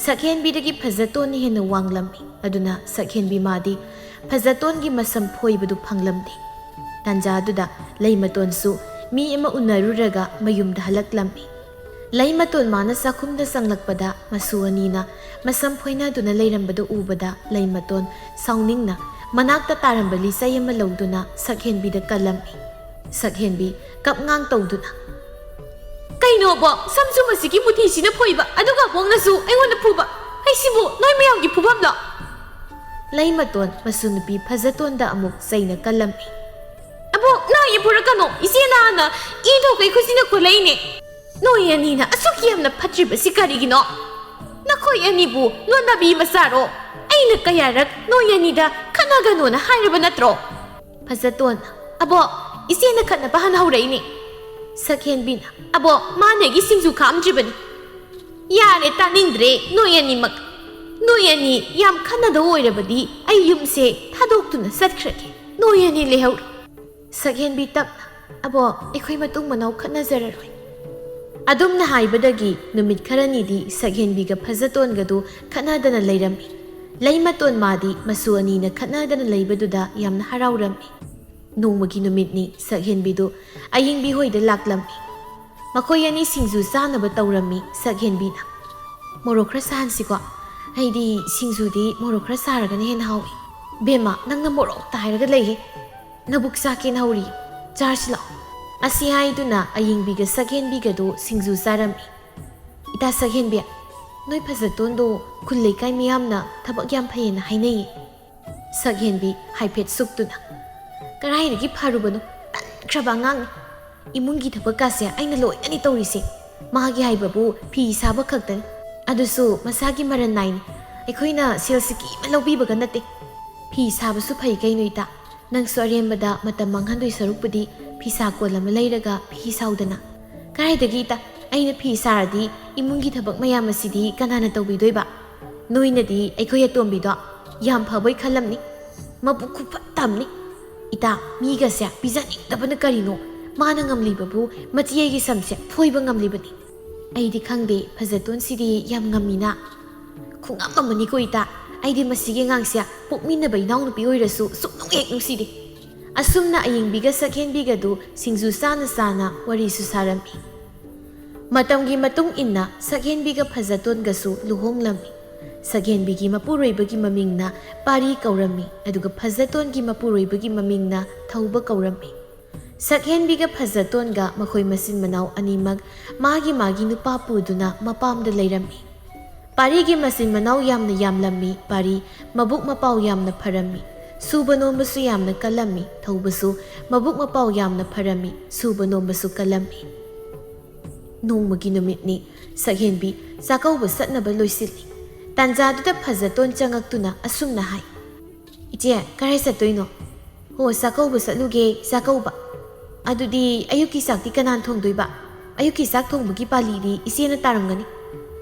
ꯁꯛꯍꯦꯟꯕꯤꯗꯒꯤ ꯐꯖꯇꯣꯟꯅ ꯍꯦꯟꯅ ꯋꯥꯡꯂꯝꯃꯤ ꯑꯗꯨꯅ ꯁꯛꯍꯦꯟꯕꯤ ꯃꯥꯗꯤ ꯐꯖꯇꯣꯟꯒꯤ ꯃꯁꯝ ꯐꯣꯏꯕꯗꯨ ꯐꯪꯂꯝꯗꯦ ꯇꯥꯟꯖꯥꯗꯨꯗ ꯂꯩꯃꯇꯣꯟꯁꯨ ꯃꯤ ꯑꯃ ꯎꯅꯔꯨꯔꯒ ꯃꯌꯨꯝꯗ ꯍꯜꯂꯛꯂꯝꯃꯤ ꯂꯩꯃꯇꯣꯟ ꯃꯥꯅ ꯆꯥꯛꯈꯨꯝꯗ ꯆꯪꯂꯛꯄꯗ ꯃꯁꯨ ꯑꯅꯤꯅ ꯃꯁꯝ ꯐꯣꯏꯅꯗꯨꯅ ꯂꯩꯔꯝꯕꯗꯨ ꯎꯕꯗ ꯂꯩꯃꯇꯣꯟ ꯁꯥꯎꯅꯤꯡꯅ ꯃꯅꯥꯛꯇ ꯇꯥꯔꯝꯕ ꯂꯤꯆꯩ ꯑꯃ ꯂꯧꯗꯨꯅ ꯁꯛꯍꯦꯟꯕꯤꯗ ꯀꯜꯂꯝꯃꯤ ꯁꯛꯍꯦꯟꯕꯤ ꯀꯞꯉꯥꯡ ꯇꯧꯗꯨꯅ ꯀꯩꯅꯣꯕꯣ ꯁꯝꯁꯨ ꯃꯁꯤꯒꯤ ꯃꯨꯊꯤꯁꯤꯅ ꯐꯣꯏꯕ ꯑꯗꯨꯒ ꯕꯣꯡꯅꯁꯨ ꯑꯩꯉꯣꯟꯗ ꯐꯨꯕ ꯑꯩꯁꯤꯕꯨ ꯅꯣꯏ ꯃꯌꯥꯝꯒꯤ ꯐꯨꯐꯝꯂꯣ ꯂꯩꯃꯇꯣꯟ ꯃꯁꯨ ꯅꯨꯄꯤ ꯐꯖꯇꯣꯟꯗ ꯑꯃꯨꯛ ꯆꯩꯅ ꯀꯜꯂꯝꯃꯤ ꯑꯕꯣꯛ ꯅꯥꯏ ꯐꯨꯔꯛꯀꯅꯣ ꯏꯆꯦꯅ ꯍꯥꯟꯅ ꯏ ꯊꯣꯛꯀꯩ ꯈꯨꯖꯤꯟꯅ ꯈꯣꯠꯂꯛꯏꯅꯦ ꯅꯣꯏ ꯑꯅꯤꯅ ꯑꯁꯨꯛ ꯌꯥꯝꯅ ꯐꯠꯇ꯭ꯔꯤꯕꯁꯤ ꯀꯔꯤꯒꯤꯅꯣ ꯅꯈꯣꯏ ꯑꯅꯤꯕꯨ ꯂꯣꯟꯅꯕꯤ ꯃꯆꯥꯔꯣ ꯑꯩꯅ ꯀꯌꯥꯔꯛ ꯅꯣꯏ ꯑꯅꯤꯗ ꯈꯠꯅꯒꯅꯣꯅ ꯍꯥꯏꯔꯕ ꯅꯠꯇ꯭ꯔꯣ ꯐꯖꯇꯣꯟ ꯑꯕꯣꯛ ꯏꯆꯦꯅ ꯈꯠꯅꯕ ꯍꯥꯟꯅ ꯍꯧꯔꯛꯏꯅꯦ ꯁꯛꯍꯦꯟꯕꯤꯅ ꯑꯕꯣꯛ ꯃꯥꯅꯦꯒꯤ ꯁꯤꯡꯖꯨ ꯈꯥꯛꯑꯝꯗ꯭ꯔꯤꯕꯅꯤ ꯌꯥꯔꯦ ꯇꯥꯅꯤꯡꯗ꯭ꯔꯦ ꯅꯣꯏ ꯑꯅꯤꯃꯛ ꯅꯣꯏ ꯑꯅꯤ ꯌꯥꯝ ꯈꯟꯅꯗꯕ ꯑꯣꯏꯔꯕꯗꯤ ꯑꯩ ꯌꯨꯝꯁꯦ ꯊꯥꯗꯣꯛꯇꯨꯅ ꯆꯠꯈ꯭ꯔꯒꯦ ꯅꯣꯏ ꯑꯅꯤ ꯂꯩꯍꯧꯔꯣ ꯁꯛꯍꯦꯟꯕꯤ ꯇꯞꯅ ꯑꯕꯣꯛ ꯑꯩꯈꯣꯏ ꯃꯇꯨꯡ ꯃꯅꯥꯎ ꯈꯠꯅꯖꯔꯔꯣꯏ ꯑꯗꯨꯝꯅ ꯍꯥꯏꯕꯗꯒꯤ ꯅꯨꯃꯤꯠ ꯈꯔꯅꯤꯗꯤ ꯁꯛꯍꯦꯟꯕꯤꯒ ꯐꯖꯇꯣꯟꯒꯗꯨ ꯈꯠꯅꯗꯅ ꯂꯩꯔꯝꯃꯤ ꯂꯩꯃꯇꯣꯟ ꯃꯥꯗꯤ ꯃꯁꯨ ꯑꯅꯤꯅ ꯈꯠꯅꯗꯅ ꯂꯩꯕꯗꯨꯗ ꯌꯥꯝꯅ ꯍꯔꯥꯎꯔꯝꯃꯤ ꯅꯣꯡꯃꯒꯤ ꯅꯨꯃꯤꯠꯅꯤ ꯁꯛꯍꯦꯟꯕꯤꯗꯨ ꯑꯌꯤꯡꯕꯤ ꯍꯣꯏꯗ ꯂꯥꯛꯂꯝꯃꯤ ꯃꯈꯣꯏ ꯑꯅꯤ ꯁꯤꯡꯖꯨ ꯆꯥꯅꯕ ꯇꯧꯔꯝꯃꯤ ꯁꯛꯍꯦꯟꯕꯤꯅ ꯃꯣꯔꯣꯛ ꯈꯔ ꯁꯥꯍꯟꯁꯤꯀꯣ ꯑꯩꯗꯤ ꯁꯤꯡꯖꯨꯗꯤ ꯃꯣꯔꯣꯛ ꯈꯔ ꯁꯥꯔꯒꯅ ꯍꯦꯟꯅ ꯍꯥꯎꯏ ꯕꯦꯝꯃ ꯅꯪꯅ ꯃꯣꯔꯣꯛꯇ ꯍꯥꯏꯔꯒ ꯂꯩꯍꯦ ꯅꯕꯨꯛ ꯆꯥꯛꯀꯦꯅ ꯍꯧꯔꯤ ꯆꯥꯔꯁꯤ ꯂꯥꯛꯑꯣ ꯑꯁꯤ ꯍꯥꯏꯗꯨꯅ ꯑꯌꯤꯡꯕꯤꯒ ꯁꯛꯍꯦꯟꯕꯤꯒꯗꯨ ꯁꯤꯡꯖꯨ ꯆꯥꯔꯝꯃꯤ ꯏꯇꯥ ꯁꯛꯍꯦꯟꯕꯤ ꯅꯣꯏ ꯐꯖꯇꯣꯟꯗꯣ ꯈꯨꯜ ꯂꯩꯀꯥꯏ ꯃꯤꯌꯥꯝꯅ ꯊꯕꯛ ꯌꯥꯝ ꯐꯩꯌꯦꯅ ꯍꯥꯏꯅꯩꯌꯦ ꯁꯛꯍꯦꯟꯕꯤ ꯍꯥꯏꯐꯦꯠ ꯁꯨꯛꯇꯨꯅ ꯀꯔꯥꯏꯗꯒꯤ ꯐꯔꯨꯕꯅꯣ ꯇꯟꯈ꯭ꯔꯕ ꯑꯉꯥꯡꯅꯤ ꯏꯃꯨꯡꯒꯤ ꯊꯕꯛꯀꯥꯁꯦ ꯑꯩꯅ ꯂꯣꯏꯅꯅꯤ ꯇꯧꯔꯤꯁꯦ ꯃꯥꯒꯤ ꯍꯥꯏꯕꯕꯨ ꯐꯤ ꯁꯥꯕ ꯈꯛꯇꯅꯤ ꯑꯗꯨꯁꯨ ꯃꯁꯥꯒꯤ ꯃꯔꯟ ꯅꯥꯏꯅꯤ ꯑꯩꯈꯣꯏꯅ ꯁꯦꯜꯁꯤ ꯀꯤꯃ ꯂꯧꯕꯤꯕꯒ ꯅꯠꯇꯦ ꯐꯤ ꯁꯥꯕꯁꯨ ꯐꯩ ꯀꯩꯅꯣ ꯏꯇꯥ ꯅꯪꯁꯨ ꯑꯔꯦꯝꯕꯗ ꯃꯇꯝ ꯃꯥꯡꯍꯟꯗꯣꯏ ꯁꯔꯨꯛꯄꯨꯗꯤ ꯐꯤꯁꯥ ꯀꯣꯜ ꯑꯃ ꯂꯩꯔꯒ ꯐꯤ ꯁꯥꯎꯗꯅ ꯀꯔꯥꯏꯗꯒꯤ ꯏꯇꯥ ꯑꯩꯅ ꯐꯤ ꯁꯥꯔꯗꯤ ꯏꯃꯨꯡꯒꯤ ꯊꯕꯛ ꯃꯌꯥꯝ ꯑꯁꯤꯗꯤ ꯀꯅꯥꯅ ꯇꯧꯕꯤꯗꯣꯏꯕ ꯅꯣꯏꯅꯗꯤ ꯑꯩꯈꯣꯏ ꯑꯇꯣꯝꯕꯤꯗꯣ ꯌꯥꯝ ꯐꯕꯣꯏ ꯈꯜꯂꯝꯅꯤ ꯃꯕꯨꯛ ꯈꯨꯐꯠꯇꯝꯅꯤ ꯏꯇꯥ ꯃꯤꯒꯁꯦ ꯄꯤꯖꯅꯤꯡꯗꯕꯅ ꯀꯔꯤꯅꯣ ꯃꯥꯅ ꯉꯝꯂꯤꯕꯕꯨ ꯃꯆꯦꯒꯤ ꯁꯝꯁꯦ ꯐꯣꯏꯕ ꯉꯝꯂꯤꯕꯅꯤ ꯑꯩꯗꯤ ꯈꯪꯗꯦ ꯐꯖꯇꯣꯟꯁꯤꯗꯤ ꯌꯥꯝ ꯉꯝꯃꯤꯅ ꯈꯨꯉꯝ ꯑꯃꯅꯤꯀꯣ ꯏꯇꯥ ꯑꯩꯗꯤ ꯃꯁꯤꯒꯤ ꯑꯉꯥꯡꯁꯦ ꯄꯣꯛꯃꯤꯟꯅꯕ ꯏꯅꯥꯎꯅꯨꯄꯤ ꯑꯣꯏꯔꯁꯨ ꯁꯨꯛꯅꯨꯡ ꯍꯦꯛ ꯅꯨꯡꯁꯤꯗꯦ ꯑꯁꯨꯝꯅ ꯑꯌꯤꯡꯕꯤꯒ ꯁꯛꯍꯦꯟꯕꯤꯒꯗꯨ ꯁꯤꯡꯖꯨ ꯆꯥꯅ ꯆꯥꯅ ꯋꯥꯔꯤꯁꯨ ꯁꯥꯔꯝꯃꯤ ꯃꯇꯝꯒꯤ ꯃꯇꯨꯡ ꯏꯟꯅ ꯁꯛꯍꯦꯟꯕꯤꯒ ꯐꯖꯇꯣꯟꯒꯁꯨ ꯂꯨꯍꯣꯡꯂꯝꯃꯤ ꯁꯛꯍꯦꯟꯕꯤꯒꯤ ꯃꯄꯨꯔꯣꯏꯕꯒꯤ ꯃꯃꯤꯡꯅ ꯄꯥꯔꯤ ꯀꯧꯔꯝꯃꯤ ꯑꯗꯨꯒ ꯐꯖꯇꯣꯟꯒꯤ ꯃꯄꯨꯔꯣꯏꯕꯒꯤ ꯃꯃꯤꯡꯅ ꯊꯧꯕ ꯀꯧꯔꯝꯃꯤ ꯁꯛꯍꯦꯟꯕꯤꯒ ꯐꯖꯇꯣꯟꯒ ꯃꯈꯣꯏ ꯃꯆꯤꯟ ꯃꯅꯥꯎ ꯑꯅꯤꯃꯛ ꯃꯥꯒꯤ ꯅꯨꯄꯥ ꯄꯨꯗꯨꯅ ꯃꯄꯥꯝꯗ ꯂꯩꯔꯝꯃꯤ ꯄꯥꯔꯤꯒꯤ ꯃꯆꯤꯟ ꯃꯅꯥꯎ ꯌꯥꯝꯅ ꯌꯥꯝꯂꯝꯃꯤ ꯄꯥꯔꯤ ꯃꯕꯨꯛ ꯃꯄꯥꯎ ꯌꯥꯝꯅ ꯐꯔꯝꯃꯤ ꯁꯨꯕ ꯅꯣꯝꯕꯁꯨ ꯌꯥꯝꯅ ꯀꯜꯂꯝꯃꯤ, ꯊꯧꯕꯁꯨ ꯃꯕꯨꯛ ꯃꯄꯥꯎ ꯌꯥꯝꯅ ꯐꯔꯝꯃꯤ, ꯁꯨꯕ ꯅꯣꯝꯕꯁꯨ ꯀꯜꯂꯝꯃꯤ꯫ ꯅꯣꯡꯃꯒꯤ ꯅꯨꯃꯤꯠꯅꯤ, ꯁꯛꯍꯦꯟꯕꯤ ꯆꯥꯛꯀꯧꯕ ꯆꯠꯅꯕ ꯂꯣꯏꯁꯤꯜꯂꯤ꯫ ꯇꯥꯟꯖꯥꯗꯨꯗ ꯐꯖꯇꯣꯟ ꯆꯪꯉꯛꯇꯨꯅ ꯑꯁꯨꯝꯅ ꯍꯥꯏ, "ꯏꯆꯦ, ꯀꯔꯥꯏ ꯆꯠꯇꯣꯏꯅꯣ?" "ꯍꯣ, ꯆꯥꯛꯀꯧꯕ ꯆꯠꯂꯨꯒꯦ, ꯆꯥꯛꯀꯧꯕ꯫ ꯑꯗꯨꯗꯤ ꯑꯌꯨꯛꯀꯤ ꯆꯥꯛꯇꯤ ꯀꯅꯥꯅ ꯊꯣꯡꯗꯣꯏꯕ? ꯑꯌꯨꯛꯀꯤ ꯆꯥꯛ ꯊꯣꯡꯕꯒꯤ ꯄꯥꯂꯤꯗꯤ ꯏꯆꯦꯅ ꯇꯥꯔꯝꯒꯅꯤ."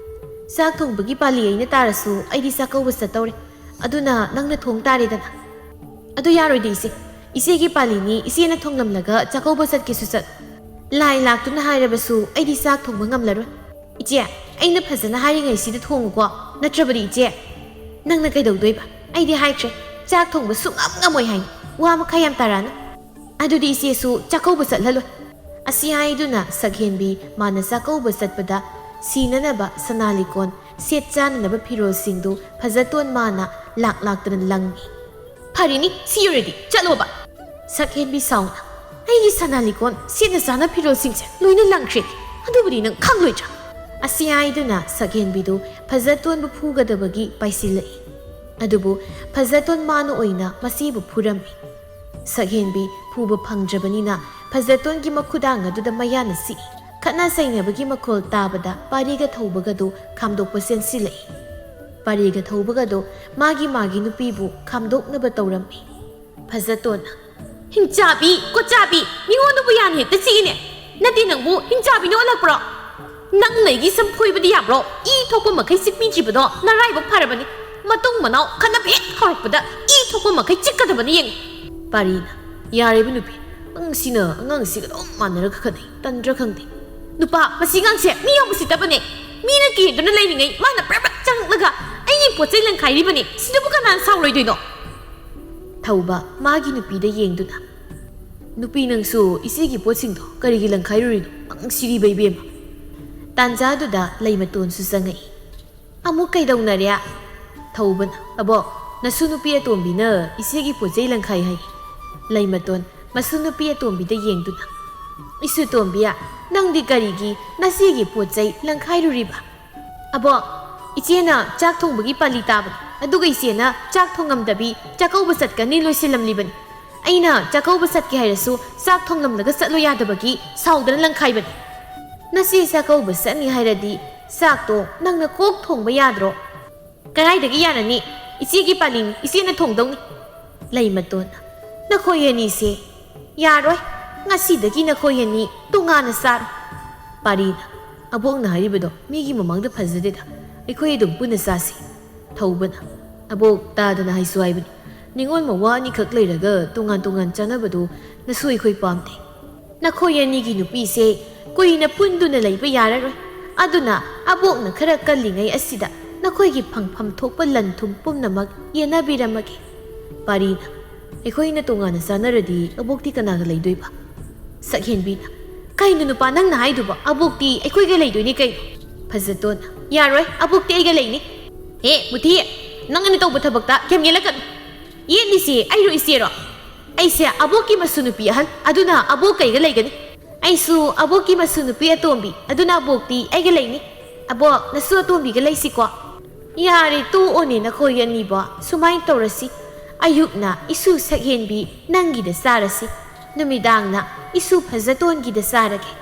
"ꯆꯥꯛ ꯊꯣꯡꯕꯒꯤ ꯄꯥꯂꯤ ꯑꯩꯅ ꯇꯥꯔꯁꯨ ꯑꯩꯗꯤ ꯆꯥꯛꯀꯧꯕ ꯆꯠꯇꯧꯔꯦ, ꯑꯗꯨꯅ ꯅꯪꯅ ꯊꯣꯡ ꯇꯥꯔꯦꯗꯅ." "ꯑꯗꯨ ꯌꯥꯔꯣꯏꯗ ꯏꯆꯦ, ꯏꯆꯦꯒꯤ ꯄꯥꯂꯤꯅꯤ, ꯏꯆꯦꯅ ꯊꯣꯡꯂꯝꯂꯒ ꯆꯥꯛꯀꯧꯕ ꯆꯠꯀꯦꯁꯨ ꯆꯠ. ꯂꯥꯏ ꯂꯥꯛꯇꯨꯅ ꯍꯥꯏꯔꯕꯁꯨ ꯑꯩꯗꯤ ꯆꯥꯛ ꯊꯣꯡꯕ ꯉꯝꯂꯔꯣꯏ. ꯏꯆꯦ, ꯑꯩꯅ ꯐꯖꯅ ꯍꯥꯏꯔꯤꯉꯩꯁꯤꯗ ꯊꯣꯡꯉꯨꯀꯣ, ꯅꯠꯇ꯭ꯔꯕꯗꯤ ꯏꯆꯦ." "ꯅꯪꯅ ꯀꯩꯗꯧꯗꯣꯏꯕ? ꯑꯩꯗꯤ ꯍꯥꯏꯈ꯭ꯔꯦ, ꯆꯥꯛ ꯊꯣꯡꯕ ꯁꯨꯡꯉꯝ ꯉꯝꯃꯣꯏ ꯍꯥꯏꯅꯤ, ꯋꯥ ꯃꯈꯥ ꯌꯥꯝ ꯇꯥꯔꯛꯑꯅꯨ." "ꯑꯗꯨꯗꯤ ꯏꯆꯦꯁꯨ ꯆꯥꯛꯀꯧꯕ ꯆꯠꯍꯜꯂꯣꯏ." ꯑꯁꯤ ꯍꯥꯏꯗꯨꯅ ꯁꯛꯍꯦꯟꯕꯤ ꯃꯥꯅ ꯆꯥꯛꯀꯧꯕ ꯆꯠꯄꯗ ꯁꯤꯅꯅꯕ ꯁꯅꯥ ꯂꯤꯀꯣꯟ, ꯁꯦꯠ ꯆꯥꯅꯅꯕ ꯐꯤꯔꯣꯜꯁꯤꯡꯗꯨ ꯐꯖꯇꯣꯟ ꯃꯥꯅ ꯂꯥꯛꯇꯅ ꯂꯪꯉꯤ꯫ "ꯐꯔꯤꯅꯤ, ꯁꯤ ꯑꯣꯏꯔꯗꯤ ꯆꯠꯂꯣꯕ." ꯁꯛꯍꯦꯟꯕꯤ ꯁꯥꯎꯅ, "ꯑꯩꯒꯤ ꯁꯅꯥ ꯂꯤꯀꯣꯟ, ꯁꯦꯠꯅ ꯆꯥꯅ ꯐꯤꯔꯣꯜꯁꯤꯡꯁꯦ ꯂꯣꯏꯅ ꯂꯪꯈ꯭ꯔꯦ, ꯑꯗꯨꯕꯨꯗꯤ ꯅꯪ ꯈꯪꯂꯣꯏꯗ꯭ꯔꯥ?" ꯑꯁꯤ ꯍꯥꯏꯗꯨꯅ ꯁꯛꯍꯦꯟꯕꯤꯗꯨ ꯐꯖꯇꯣꯟꯕꯨ ꯐꯨꯒꯗꯕꯒꯤ ꯄꯥꯏꯁꯤꯜꯂꯛꯏ꯫ ꯑꯗꯨꯕꯨ ꯐꯖꯇꯣꯟ ꯃꯥꯅ ꯑꯣꯏꯅ ꯃꯁꯤꯕꯨ ꯐꯨꯔꯝꯃꯤ꯫ ꯁꯛꯍꯦꯟꯕꯤ ꯐꯨꯕ ꯐꯪꯗ꯭ꯔꯕꯅꯤꯅ ꯐꯖꯇꯣꯟꯒꯤ ꯃꯈꯨꯗꯥꯡ ꯑꯗꯨꯗ ꯃꯌꯥꯅ ꯁꯤꯛꯏ꯫ ꯈꯠꯅ ꯆꯩꯅꯕꯒꯤ ꯃꯈꯣꯜ ꯇꯥꯕꯗ ꯄꯥꯔꯤꯒ ꯊꯧꯕꯒꯗꯨ ꯈꯥꯝꯗꯣꯛꯄ ꯆꯦꯟꯁꯤꯜꯂꯛꯏ꯫ ꯄꯥꯔꯤꯒ ꯊꯧꯕꯒꯗꯨ ꯃꯥꯒꯤ ꯅꯨꯄꯤꯕꯨ ꯈꯥꯝꯗꯣꯛꯅꯕ ꯇꯧꯔꯝꯃꯤ꯫ ꯐꯖꯇꯣꯟꯅ, "ꯍꯤꯡꯆꯥꯕꯤ, ꯀꯣꯠꯆꯥꯕꯤ, ꯃꯤꯉꯣꯟꯗꯕꯨ ꯌꯥꯝ ꯍꯦꯛꯇ ꯆꯤꯛꯏꯅꯦ. ꯅꯠꯇꯦ ꯅꯪꯕꯨ ꯍꯤꯡꯆꯥꯕꯤꯅ ꯑꯣꯜꯂꯛꯄ꯭ꯔꯣ? ꯅꯪ ꯅꯩꯒꯤ ꯁꯝ ꯐꯣꯏꯕꯗꯤ ꯌꯥꯕ꯭ꯔꯣ? ꯏ ꯊꯣꯛꯄ ꯃꯈꯩ ꯆꯤꯛꯄꯤꯗ꯭ꯔꯤꯕꯗꯣ ꯅꯔꯥꯏꯕꯛ ꯐꯔꯕꯅꯤ. ꯃꯇꯨꯡ ꯃꯅꯥꯎ ꯈꯠꯅꯕ ꯍꯦꯛ ꯍꯧꯔꯛꯄꯗ ꯏ ꯊꯣꯛꯄ ꯃꯈꯩ ꯆꯤꯛꯀꯗꯕꯅꯤ ꯌꯦꯡꯉꯨ." ꯄꯥꯔꯤꯅ, "ꯌꯥꯔꯦꯕ ꯅꯨꯄꯤ, ꯅꯪꯁꯤꯅ ꯑꯉꯥꯡꯁꯤꯒ ꯑꯗꯨꯝ ꯃꯥꯟꯅꯔꯒ ꯈꯠꯅꯩ, ꯇꯟꯗ꯭ꯔꯥ ꯈꯪꯗꯦ." "ꯅꯨꯄꯥ, ꯃꯁꯤ ꯑꯉꯥꯡꯁꯦ ꯃꯤ ꯌꯥꯝ ꯎꯁꯤꯠꯇꯕꯅꯦ. ꯃꯤꯅ ꯀꯦꯗꯨꯅ ꯂꯩꯔꯤꯉꯩ ꯃꯥꯅ ꯕ꯭ꯔꯕ꯭ꯔꯛ ꯆꯪꯂꯛꯂꯒ ꯑꯩꯒꯤ ꯄꯣꯠ ꯆꯩ ꯂꯪꯈꯥꯏꯔꯤꯕꯅꯤ. ꯁꯤꯗꯕꯨ ꯀꯅꯥꯅ ꯁꯥꯎꯔꯣꯏꯗꯣꯏꯅꯣ?" ꯊꯧꯕ ꯃꯥꯒꯤ ꯅꯨꯄꯤꯗ ꯌꯦꯡꯗꯨꯅ, "ꯅꯨꯄꯤ, ꯅꯪꯁꯨ ꯏꯆꯦꯒꯤ ꯄꯣꯠꯁꯤꯡꯗꯣ ꯀꯔꯤꯒꯤ ꯂꯪꯈꯥꯏꯔꯨꯔꯤꯅꯣ? ꯅꯪ ꯁꯤꯔꯤꯕ ꯏꯕꯦꯝꯃ." ꯇꯥꯟꯖꯥꯗꯨꯗ ꯂꯩꯃꯇꯣꯟꯁꯨ ꯆꯪꯉꯛꯏ꯫ "ꯑꯃꯨꯛ ꯀꯩꯗꯧꯅꯔꯦ?" ꯊꯧꯕꯅ, "ꯑꯕꯣꯛ, ꯅꯁꯨ ꯅꯨꯄꯤ ꯑꯇꯣꯝꯕꯤꯅ ꯏꯆꯦꯒꯤ ꯄꯣꯠ ꯆꯩ ꯂꯪꯈꯥꯏ ꯍꯥꯏ." ꯂꯩꯃꯇꯣꯟ ꯃꯁꯨ ꯅꯨꯄꯤ ꯑꯇꯣꯝꯕꯤꯗ ꯌꯦꯡꯗꯨꯅ, "ꯏꯁꯨ ꯇꯣꯝꯕꯤꯌꯥ, ꯅꯪꯗꯤ ꯀꯔꯤꯒꯤ ꯅꯆꯦꯒꯤ ꯄꯣꯠ ꯆꯩ ꯂꯪꯈꯥꯏꯔꯨꯔꯤꯕ?" "ꯑꯕꯣꯛ, ꯏꯆꯦꯅ ꯆꯥꯛ ꯊꯣꯡꯕꯒꯤ ꯄꯥꯂꯤ ꯇꯥꯕꯅꯤ, ꯑꯗꯨꯒ ꯏꯆꯦꯅ ꯆꯥꯛ ꯊꯣꯡꯉꯝꯗꯕꯤ ꯆꯥꯛꯀꯧꯕ ꯆꯠꯀꯅꯤ ꯂꯣꯏꯁꯤꯜꯂꯝꯂꯤꯕꯅꯤ. ꯑꯩꯅ ꯆꯥꯛꯀꯧꯕ ꯆꯠꯀꯦ ꯍꯥꯏꯔꯁꯨ ꯆꯥꯛ ꯊꯣꯡꯂꯝꯂꯒ ꯆꯠꯂꯣ ꯌꯥꯗꯕꯒꯤ ꯁꯥꯎꯗꯅ ꯂꯪꯈꯥꯏꯕꯅꯤ. ꯅꯆꯦ ꯆꯥꯛꯀꯧꯕ ꯆꯠꯅꯤ ꯍꯥꯏꯔꯗꯤ ꯆꯥꯛꯇꯣ ꯅꯪꯅ ꯀꯣꯛ ꯊꯣꯡꯕ ꯌꯥꯗ꯭ꯔꯣ?" "ꯀꯗꯥꯏꯗꯒꯤ ꯌꯥꯔꯅꯤ? ꯏꯆꯦꯒꯤ ꯄꯥꯂꯤꯅꯤ, ꯏꯆꯦꯅ ꯊꯣꯡꯗꯧꯅꯤ." ꯂꯩꯃꯇꯣꯟꯅ, "ꯅꯈꯣꯏ ꯑꯅꯤꯁꯦ ꯌꯥꯔꯣꯏ, ꯉꯁꯤꯗꯒꯤ ꯅꯈꯣꯏ ꯑꯅꯤ ꯇꯣꯉꯥꯟꯅ ꯆꯥꯔꯣ." ꯄꯥꯔꯤꯅ, "ꯑꯕꯣꯛꯅ ꯍꯥꯏꯔꯤꯕꯗꯣ ꯃꯤꯒꯤ ꯃꯃꯥꯡꯗ ꯐꯖꯗꯦꯗ, ꯑꯩꯈꯣꯏ ꯑꯗꯨꯝ ꯄꯨꯟꯅ ꯆꯥꯁꯤ." ꯊꯧꯕꯅ, "ꯑꯕꯣꯛ ꯇꯥꯗꯅ ꯍꯥꯏꯁꯨ ꯍꯥꯏꯕꯅꯤ, ꯅꯤꯉꯣꯜ ꯃꯋꯥ ꯑꯅꯤꯈꯛ ꯂꯩꯔꯒ ꯇꯣꯉꯥꯟ ꯆꯥꯅꯕꯗꯨ ꯅꯁꯨ ꯑꯩꯈꯣꯏ ꯄꯥꯝꯗꯦ. ꯅꯈꯣꯏ ꯑꯅꯤꯒꯤ ꯅꯨꯄꯤꯁꯦ ꯀꯨꯏꯅ ꯄꯨꯟꯗꯨꯅ ꯂꯩꯕ ꯌꯥꯔꯔꯣꯏ. ꯑꯗꯨꯅ ꯑꯕꯣꯛꯅ ꯈꯔ ꯀꯜꯂꯤꯉꯩ ꯑꯁꯤꯗ ꯅꯈꯣꯏꯒꯤ ꯐꯪꯐꯝ ꯊꯣꯛꯄ ꯂꯟ ꯊꯨꯝ ꯄꯨꯝꯅꯃꯛ ꯌꯦꯟꯅꯕꯤꯔꯝꯃꯒꯦ." ꯄꯥꯔꯤꯅ, "ꯑꯩꯈꯣꯏꯅ ꯇꯣꯉꯥꯟꯅ ꯆꯥꯅꯔꯗꯤ ꯑꯕꯣꯛꯇꯤ ꯀꯅꯥꯒ ꯂꯩꯗꯣꯏꯕ?" ꯁꯛꯍꯦꯟꯕꯤꯅ, "ꯀꯩꯅꯣ ꯅꯨꯄꯥ ꯅꯪꯅ ꯍꯥꯏꯗꯨꯕꯣ? ꯑꯕꯣꯛꯇꯤ ꯑꯩꯈꯣꯏꯒ ꯂꯩꯗꯣꯏꯅꯤ ꯀꯩꯅꯣ." ꯐꯖꯇꯣꯟꯅ, "ꯌꯥꯔꯣꯏ, ꯑꯕꯣꯛꯇꯤ ꯑꯩꯒ ꯂꯩꯅꯤ." "ꯍꯦ ꯃꯨꯊꯤ, ꯅꯪ ꯑꯅꯤ ꯇꯧꯕ ꯊꯕꯛꯇ ꯌꯥꯝ ꯌꯦꯠꯂꯛꯀꯅꯨ. ꯌꯦꯠꯂꯤꯁꯤ ꯑꯩꯔꯣ ꯏꯆꯦꯔꯣ? ꯑꯩꯁꯦ ꯑꯕꯣꯛꯀꯤ ꯃꯁꯨ ꯅꯨꯄꯤ ꯑꯍꯜ, ꯑꯗꯨꯅ ꯑꯕꯣꯛ ꯀꯩꯒ ꯂꯩꯒꯅꯤ. ꯑꯩꯁꯨ ꯑꯕꯣꯛꯀꯤ ꯃꯁꯨ ꯅꯨꯄꯤ ꯑꯇꯣꯝꯕꯤ, ꯑꯗꯨꯅ ꯑꯕꯣꯛꯇꯤ ꯑꯩꯒ ꯂꯩꯅꯤ. ꯑꯕꯣꯛ, ꯅꯁꯨ ꯑꯇꯣꯝꯕꯤꯒ ꯂꯩꯁꯤꯀꯣ." "ꯌꯥꯔꯦ ꯇꯣꯛꯑꯣꯅꯦ ꯅꯈꯣꯏ ꯑꯅꯤꯕꯣ, ꯁꯨꯃꯥꯏꯅ ꯇꯧꯔꯁꯤ. ꯑꯌꯨꯛꯅ ꯏꯁꯨ ꯁꯛꯍꯦꯟꯕꯤ ꯅꯪꯒꯤꯗ ꯆꯥꯔꯁꯤ, ꯅꯨꯃꯤꯗꯥꯡꯅ ꯏꯁꯨ ꯐꯖꯇꯣꯟꯒꯤꯗ ꯆꯥꯔꯒꯦ."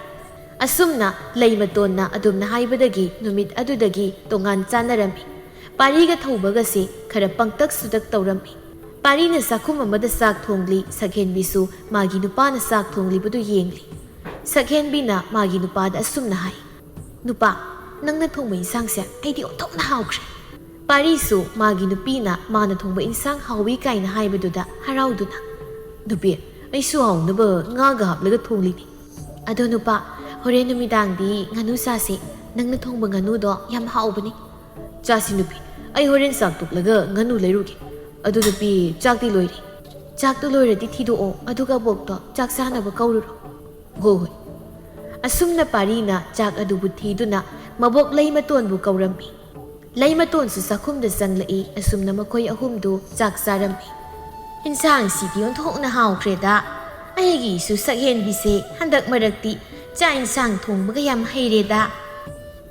ꯑꯁꯨꯝꯅ ꯂꯩꯃꯇꯣꯟꯅ ꯑꯗꯨꯝꯅ ꯍꯥꯏꯕꯗꯒꯤ ꯅꯨꯃꯤꯠ ꯑꯗꯨꯗꯒꯤ ꯇꯣꯉꯥꯟ ꯆꯥꯅꯔꯝꯃꯤ꯫ ꯄꯥꯔꯤꯒ ꯊꯧꯕꯒꯁꯤ ꯈꯔ ꯄꯪꯇꯛ ꯁꯨꯇꯛ ꯇꯧꯔꯝꯃꯤ꯫ ꯄꯥꯔꯤꯅ ꯆꯥꯛꯈꯨꯝ ꯑꯃꯗ ꯆꯥꯛ ꯊꯣꯡꯂꯤ, ꯁꯛꯍꯦꯟꯕꯤꯁꯨ ꯃꯥꯒꯤ ꯅꯨꯄꯥꯅ ꯆꯥꯛ ꯊꯣꯡꯂꯤꯕꯗꯨ ꯌꯦꯡꯂꯤ꯫ ꯁꯛꯍꯦꯟꯕꯤꯅ ꯃꯥꯒꯤ ꯅꯨꯄꯥꯗ ꯑꯁꯨꯝꯅ ꯍꯥꯏ, "ꯅꯨꯄꯥ, ꯅꯪꯅ ꯊꯣꯡꯕ ꯏꯟꯁꯥꯡꯁꯦ ꯑꯩꯗꯤ ꯑꯣꯟꯊꯣꯛꯅ ꯍꯥꯎꯈ꯭ꯔꯦ." ꯄꯥꯔꯤꯁꯨ ꯃꯥꯒꯤ ꯅꯨꯄꯤꯅ ꯃꯥꯅ ꯊꯣꯡꯕ ꯏꯟꯁꯥꯡ ꯍꯥꯎꯏ ꯀꯥꯏꯅ ꯍꯥꯏꯕꯗꯨꯗ ꯍꯔꯥꯎꯗꯨꯅ, "ꯅꯨꯄꯤ, ꯑꯩꯁꯨ ꯍꯥꯎꯅꯕ ꯉꯥꯒ ꯍꯥꯞꯂꯒ ꯊꯣꯡꯂꯤꯅꯤ." "ꯑꯗꯣ ꯅꯨꯄꯥ, ꯍꯣꯔꯦꯟ ꯅꯨꯃꯤꯗꯥꯡꯗꯤ ꯉꯥꯅꯨ ꯆꯥꯁꯤ. ꯅꯪꯅ ꯊꯣꯡꯕ ꯉꯥꯅꯨꯗꯣ ꯌꯥꯝ ꯍꯥꯎꯕꯅꯤ." "ꯆꯥꯁꯤ ꯅꯨꯄꯤ, ꯑꯩ ꯍꯣꯔꯦꯟ ꯆꯥꯛ ꯇꯣꯛꯂꯒ ꯉꯥꯅꯨ ꯂꯩꯔꯨꯒꯦ. ꯑꯗꯨ ꯅꯨꯄꯤ, ꯆꯥꯛꯇꯤ ꯂꯣꯏꯔꯦ." "ꯆꯥꯛꯇꯣ ꯂꯣꯏꯔꯗꯤ ꯊꯤꯗꯣꯛꯑꯣ, ꯑꯗꯨꯒ ꯑꯕꯣꯛꯇꯣ ꯆꯥꯛ ꯆꯥꯅꯕ ꯀꯧꯔꯨꯔꯣ." "ꯍꯣꯏ ꯍꯣꯏ." ꯑꯁꯨꯝꯅ ꯄꯥꯔꯤꯅ ꯆꯥꯛ ꯑꯗꯨꯕꯨ ꯊꯤꯗꯨꯅ ꯃꯕꯣꯛ ꯂꯩꯃꯇꯣꯟꯕꯨ ꯀꯧꯔꯝꯃꯤ꯫ ꯂꯩꯃꯇꯣꯟꯁꯨ ꯆꯥꯛꯈꯨꯝꯗ ꯆꯪꯂꯛꯏ꯫ ꯑꯁꯨꯝꯅ ꯃꯈꯣꯏ ꯑꯍꯨꯝꯗꯨ ꯆꯥꯛ ꯆꯥꯔꯝꯃꯤ꯫ "ꯏꯟꯁꯥꯡꯁꯤꯗꯤ ꯑꯣꯟꯊꯣꯛꯅ ꯍꯥꯎꯈ꯭ꯔꯦꯗ. ꯑꯩꯒꯤꯁꯨ ꯁꯛꯍꯦꯟꯕꯤꯁꯦ ꯍꯟꯗꯛ ꯃꯔꯛꯇꯤ ꯆꯥꯛ ꯏꯟꯁꯥꯡ ꯊꯣꯡꯕꯒ ꯌꯥꯝ ꯍꯩꯔꯦꯗ."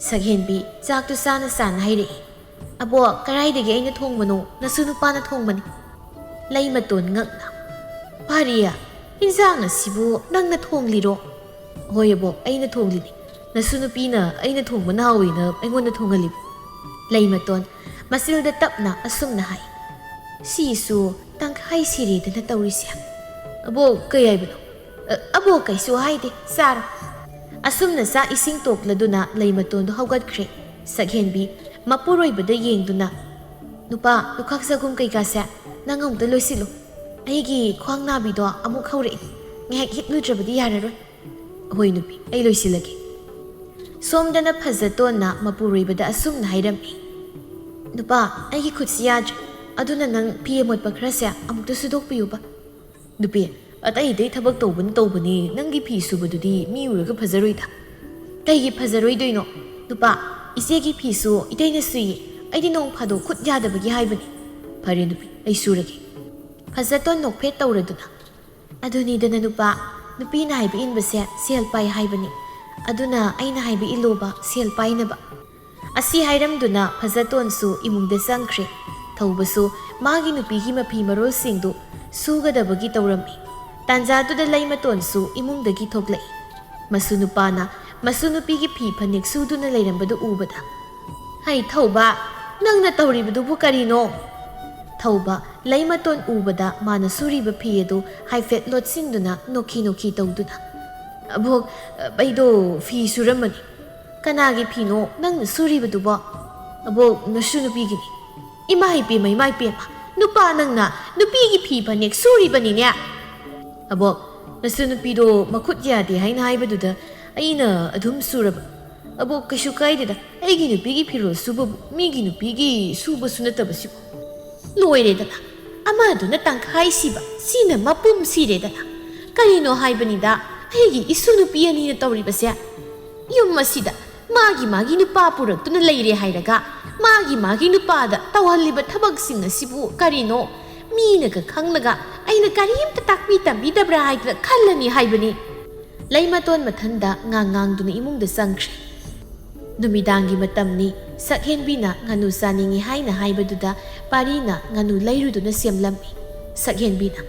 ꯁꯛꯍꯦꯟꯕꯤ ꯆꯥꯛꯇꯨ ꯆꯥꯅ ꯍꯥꯏꯔꯛꯏ꯫ "ꯑꯕꯣꯛ, ꯀꯔꯥꯏꯗꯒꯤ ꯑꯩꯅ ꯊꯣꯡꯕꯅꯣ? ꯅꯁꯨ ꯅꯨꯄꯥꯅ ꯊꯣꯡꯕꯅꯤ." ꯂꯩ ꯃꯇꯣꯟ ꯉꯛꯅ ꯄꯥꯔꯤꯌꯥ ꯏꯟꯖꯥꯡ ꯑꯁꯤꯕꯨ ꯅꯪꯅ ꯊꯣꯡꯂꯤꯔꯣ ꯍꯣꯏ ꯑꯕꯣꯛ ꯑꯩꯅ ꯊꯣꯡꯂꯤꯅꯤ ꯅꯁꯨ ꯅꯨꯄꯤꯅ ꯑꯩꯅ ꯊꯣꯡꯕꯅ ꯍꯥꯎꯏꯅ ꯑꯩꯉꯣꯟꯗ ꯊꯣꯡꯍꯜꯂꯤꯕ ꯂꯩ ꯃꯇꯣꯟ ꯃꯆꯤꯜꯗ ꯇꯞꯅ ꯑꯁꯨꯝꯅ ꯍꯥꯏ ꯁꯤꯁꯨ ꯇꯪꯈꯥꯏ ꯁꯤꯔꯦꯗꯅ ꯇꯧꯔꯤꯁꯦ ꯑꯕꯣꯛ ꯀꯩ ꯍꯥꯏꯕꯅꯣ ꯑꯕꯣꯛ ꯀꯩꯁꯨ ꯍꯥꯏꯗꯦ ꯆꯥꯔꯣ ꯑꯁꯨꯝꯅ ꯆꯥꯛ ꯏꯁꯤꯡ ꯇꯣꯛꯂꯗꯨꯅ ꯂꯩ ꯃꯇꯣꯟꯗꯣ ꯍꯧꯒꯠꯈ꯭ꯔꯦ ꯁꯛꯍꯦꯟꯕꯤ ꯃꯄꯨꯔꯣꯏꯕꯗ ꯌꯦꯡꯗꯨꯅ ꯅꯨꯄꯥ ꯂꯨꯈꯥꯛ ꯆꯒꯨꯝ ꯀꯩꯀꯥꯁꯦ ꯅꯪ ꯑꯃꯨꯛꯇ ꯂꯣꯏꯁꯤꯜꯂꯨ ꯑꯩꯒꯤ ꯈ꯭ꯋꯥꯡ ꯅꯥꯕꯤꯗꯣ ꯑꯃꯨꯛ ꯍꯧꯔꯛꯏ ꯉꯥꯏꯍꯥꯛ ꯍꯤꯞꯂꯨꯗ꯭ꯔꯕꯗꯤ ꯌꯥꯔꯔꯣꯏ ꯍꯣꯏ ꯅꯨꯄꯤ ꯑꯩ ꯂꯣꯏꯁꯤꯜꯂꯒꯦ ꯁꯣꯝꯗꯅ ꯐꯖꯇꯣꯟꯅ ꯃꯄꯨꯔꯣꯏꯕꯗ ꯑꯁꯨꯝꯅ ꯍꯥꯏꯔꯝꯃꯤ ꯅꯨꯄꯥ ꯑꯩꯒꯤ ꯈꯨꯠꯁꯤ ꯌꯥꯗ꯭ꯔꯦ ꯑꯗꯨꯅ ꯅꯪ ꯐꯤ ꯑꯃꯣꯠꯄ ꯈꯔꯁꯦ ꯑꯃꯨꯛꯇ ꯁꯨꯗꯣꯛꯄꯤꯌꯨꯕ ꯅꯨꯄꯤ ꯑꯇꯩ ꯑꯇꯩ ꯊꯕꯛ ꯇꯧꯕꯅꯤ ꯅꯪꯒꯤ ꯐꯤ ꯁꯨꯕꯗꯨꯗꯤ ꯃꯤ ꯎꯔꯒ ꯐꯖꯔꯣꯏꯗ ꯀꯩꯒꯤ ꯐꯖꯔꯣꯏꯗꯣꯏꯅꯣ ꯅꯨꯄꯥ ꯏꯆꯦꯒꯤ ꯐꯤꯁꯨ ꯏꯇꯩꯅ ꯁꯨꯏꯌꯦ ꯑꯩꯗꯤ ꯅꯣꯡ ꯐꯥꯗꯣꯛ ꯈꯨꯠ ꯌꯥꯗꯕꯒꯤ ꯍꯥꯏꯕꯅꯤ ꯐꯔꯦ ꯅꯨꯄꯤ ꯑꯩ ꯁꯨꯔꯒꯦ ꯐꯖꯇꯣꯟ ꯅꯣꯛꯐꯦꯠ ꯇꯧꯔꯗꯨꯅ ꯑꯗꯨꯅꯤꯗꯅ ꯅꯨꯄꯥ ꯅꯨꯄꯤꯅ ꯍꯥꯏꯕ ꯏꯟꯕꯁꯦ ꯁꯦꯜ ꯄꯥꯏ ꯍꯥꯏꯕꯅꯤ ꯑꯗꯨꯅ ꯑꯩꯅ ꯍꯥꯏꯕ ꯏꯜꯂꯣꯕ ꯁꯦꯜ パイꯅꯕ ꯑꯁꯤ ꯍꯥꯏꯔꯝꯗꯨꯅ ꯐꯖꯇꯣꯟꯁꯨ ꯏꯃꯨꯡꯗ ꯆꯪꯈ꯭ꯔꯦ ꯊꯧꯕꯁꯨ ꯃꯥꯒꯤ ꯅꯨꯄꯤꯒꯤ ꯃꯐꯤ ꯃꯔꯣꯜꯁꯤꯡꯗꯨ ꯁꯨꯒꯗꯕꯒꯤ ꯇꯧꯔꯝꯃꯤ ꯇꯥꯟꯖꯥꯗꯨꯗ ꯂꯩ ꯃꯇꯣꯟꯁꯨ ꯏꯃꯨꯡꯗꯒꯤ ꯊꯣꯛꯂꯛꯏ ꯃꯁꯨ ꯅꯨꯄꯥꯅ ꯃꯁꯨ ꯅꯨꯄꯤꯒꯤ ꯐꯤ ꯐꯅꯦꯛ ꯁꯨꯗꯨꯅ ꯂꯩꯔꯝꯕꯗꯨ ꯎꯕꯗ ꯍꯩ ꯊꯧꯕ ꯅꯪꯅ ꯇꯧꯔꯤꯕꯗꯨꯕꯨ ꯀꯔꯤꯅꯣ ꯊꯧꯕ ꯂꯩ ꯃꯇꯣꯟ ꯎꯕꯗ ꯃꯥꯅ ꯁꯨꯔꯤꯕ ꯐꯤ ꯑꯗꯨ ꯍꯥꯏꯐꯦꯠ ꯂꯣꯠꯁꯤꯟꯗꯨꯅ ꯅꯣꯛꯈꯤ ꯇꯧꯗꯨꯅ ꯑꯕꯣꯛ ꯑꯩꯗꯣ ꯐꯤ ꯁꯨꯔꯝꯕꯅꯤ ꯀꯅꯥꯒꯤ ꯐꯤꯅꯣ ꯅꯪꯅ ꯁꯨꯔꯤꯕꯗꯨꯕꯣ ꯑꯕꯣꯛ ꯅꯁꯨ ꯅꯨꯄꯤꯒꯤꯅꯤ ꯏꯃꯥ ꯏꯄꯦꯝꯃ ꯅꯨꯄꯥ ꯅꯪꯅ ꯅꯨꯄꯤꯒꯤ ꯐꯤ ꯐꯅꯦꯛ ꯁꯨꯔꯤꯕꯅꯤꯅꯦ ꯑꯕꯣꯛ ꯅꯁꯨ ꯅꯨꯄꯤꯗꯣ ꯃꯈꯨꯠ ꯌꯥꯗꯦ ꯍꯥꯏꯅ ꯍꯥꯏꯕꯗꯨꯗ ꯑꯩꯅ ꯑꯗꯨꯝ ꯁꯨꯔꯕ ꯑꯕꯣꯛ ꯀꯩꯁꯨ ꯀꯥꯏꯗꯦꯗ ꯑꯩꯒꯤ ꯅꯨꯄꯤꯒꯤ ꯐꯤꯔꯣꯜ ꯁꯨꯕꯕꯨ ꯃꯤꯒꯤ ꯅꯨꯄꯤꯒꯤ ꯁꯨꯕꯁꯨ ꯅꯠꯇꯕꯁꯤꯕꯨ ꯂꯣꯏꯔꯦꯗꯅ ꯑꯃꯗꯨꯅ ꯇꯪꯈꯥꯏ ꯁꯤꯕ ꯁꯤꯅ ꯃꯄꯨꯝ ꯁꯤꯔꯦꯗꯅ ꯀꯔꯤꯅꯣ ꯍꯥꯏꯕꯅꯤꯗ ꯑꯩꯒꯤ ꯏꯁꯨ ꯅꯨꯄꯤ ꯑꯅꯤꯅ ꯇꯧꯔꯤꯕꯁꯦ ꯌꯨꯝ ꯑꯁꯤꯗ ꯃꯥꯒꯤ ꯅꯨꯄಾ ꯄꯨꯔꯛꯇꯨꯅ ꯂꯩꯔꯦ ꯍꯥꯏꯔꯒ ꯃꯥꯒꯤ ꯅꯨꯄꯥꯗ ꯇꯧꯍꯜꯂꯤꯕ ꯊꯕꯛꯁꯤꯡ ꯑꯁꯤꯕꯨ ꯀꯔꯤꯅꯣ ꯃꯤꯅꯒ ꯈꯪꯂꯒ ꯑꯩꯅ ꯀꯔꯤꯝꯇ ꯇꯥꯛꯄꯤ ꯇꯝꯕꯤꯗꯕ꯭ꯔꯥ ꯍꯥꯏꯗꯅ ꯈꯜꯂꯅꯤ ꯍꯥꯏꯕꯅꯤ ꯂꯩ ꯃꯇꯣꯟ ꯃꯊꯟꯗ ꯉꯥꯡꯗꯨꯅ ꯏꯃꯨꯡꯗ ꯆꯪꯈ꯭ꯔꯦ ꯅꯨꯃꯤꯗꯥꯡꯒꯤ ꯃꯇꯝꯅꯤ ꯁꯛꯍꯦꯟꯕꯤꯅ ꯉꯥꯅꯨ ꯆꯥꯅꯤꯡꯉꯤ ꯍꯥꯏꯅ ꯍꯥꯏꯕꯗꯨꯗ ꯄꯥꯔꯤꯅ ꯉꯥꯅꯨ ꯂꯩꯔꯨꯗꯨꯅ ꯁꯦꯝꯂꯝꯃꯤ ꯁꯛꯍꯦꯟꯕꯤꯅ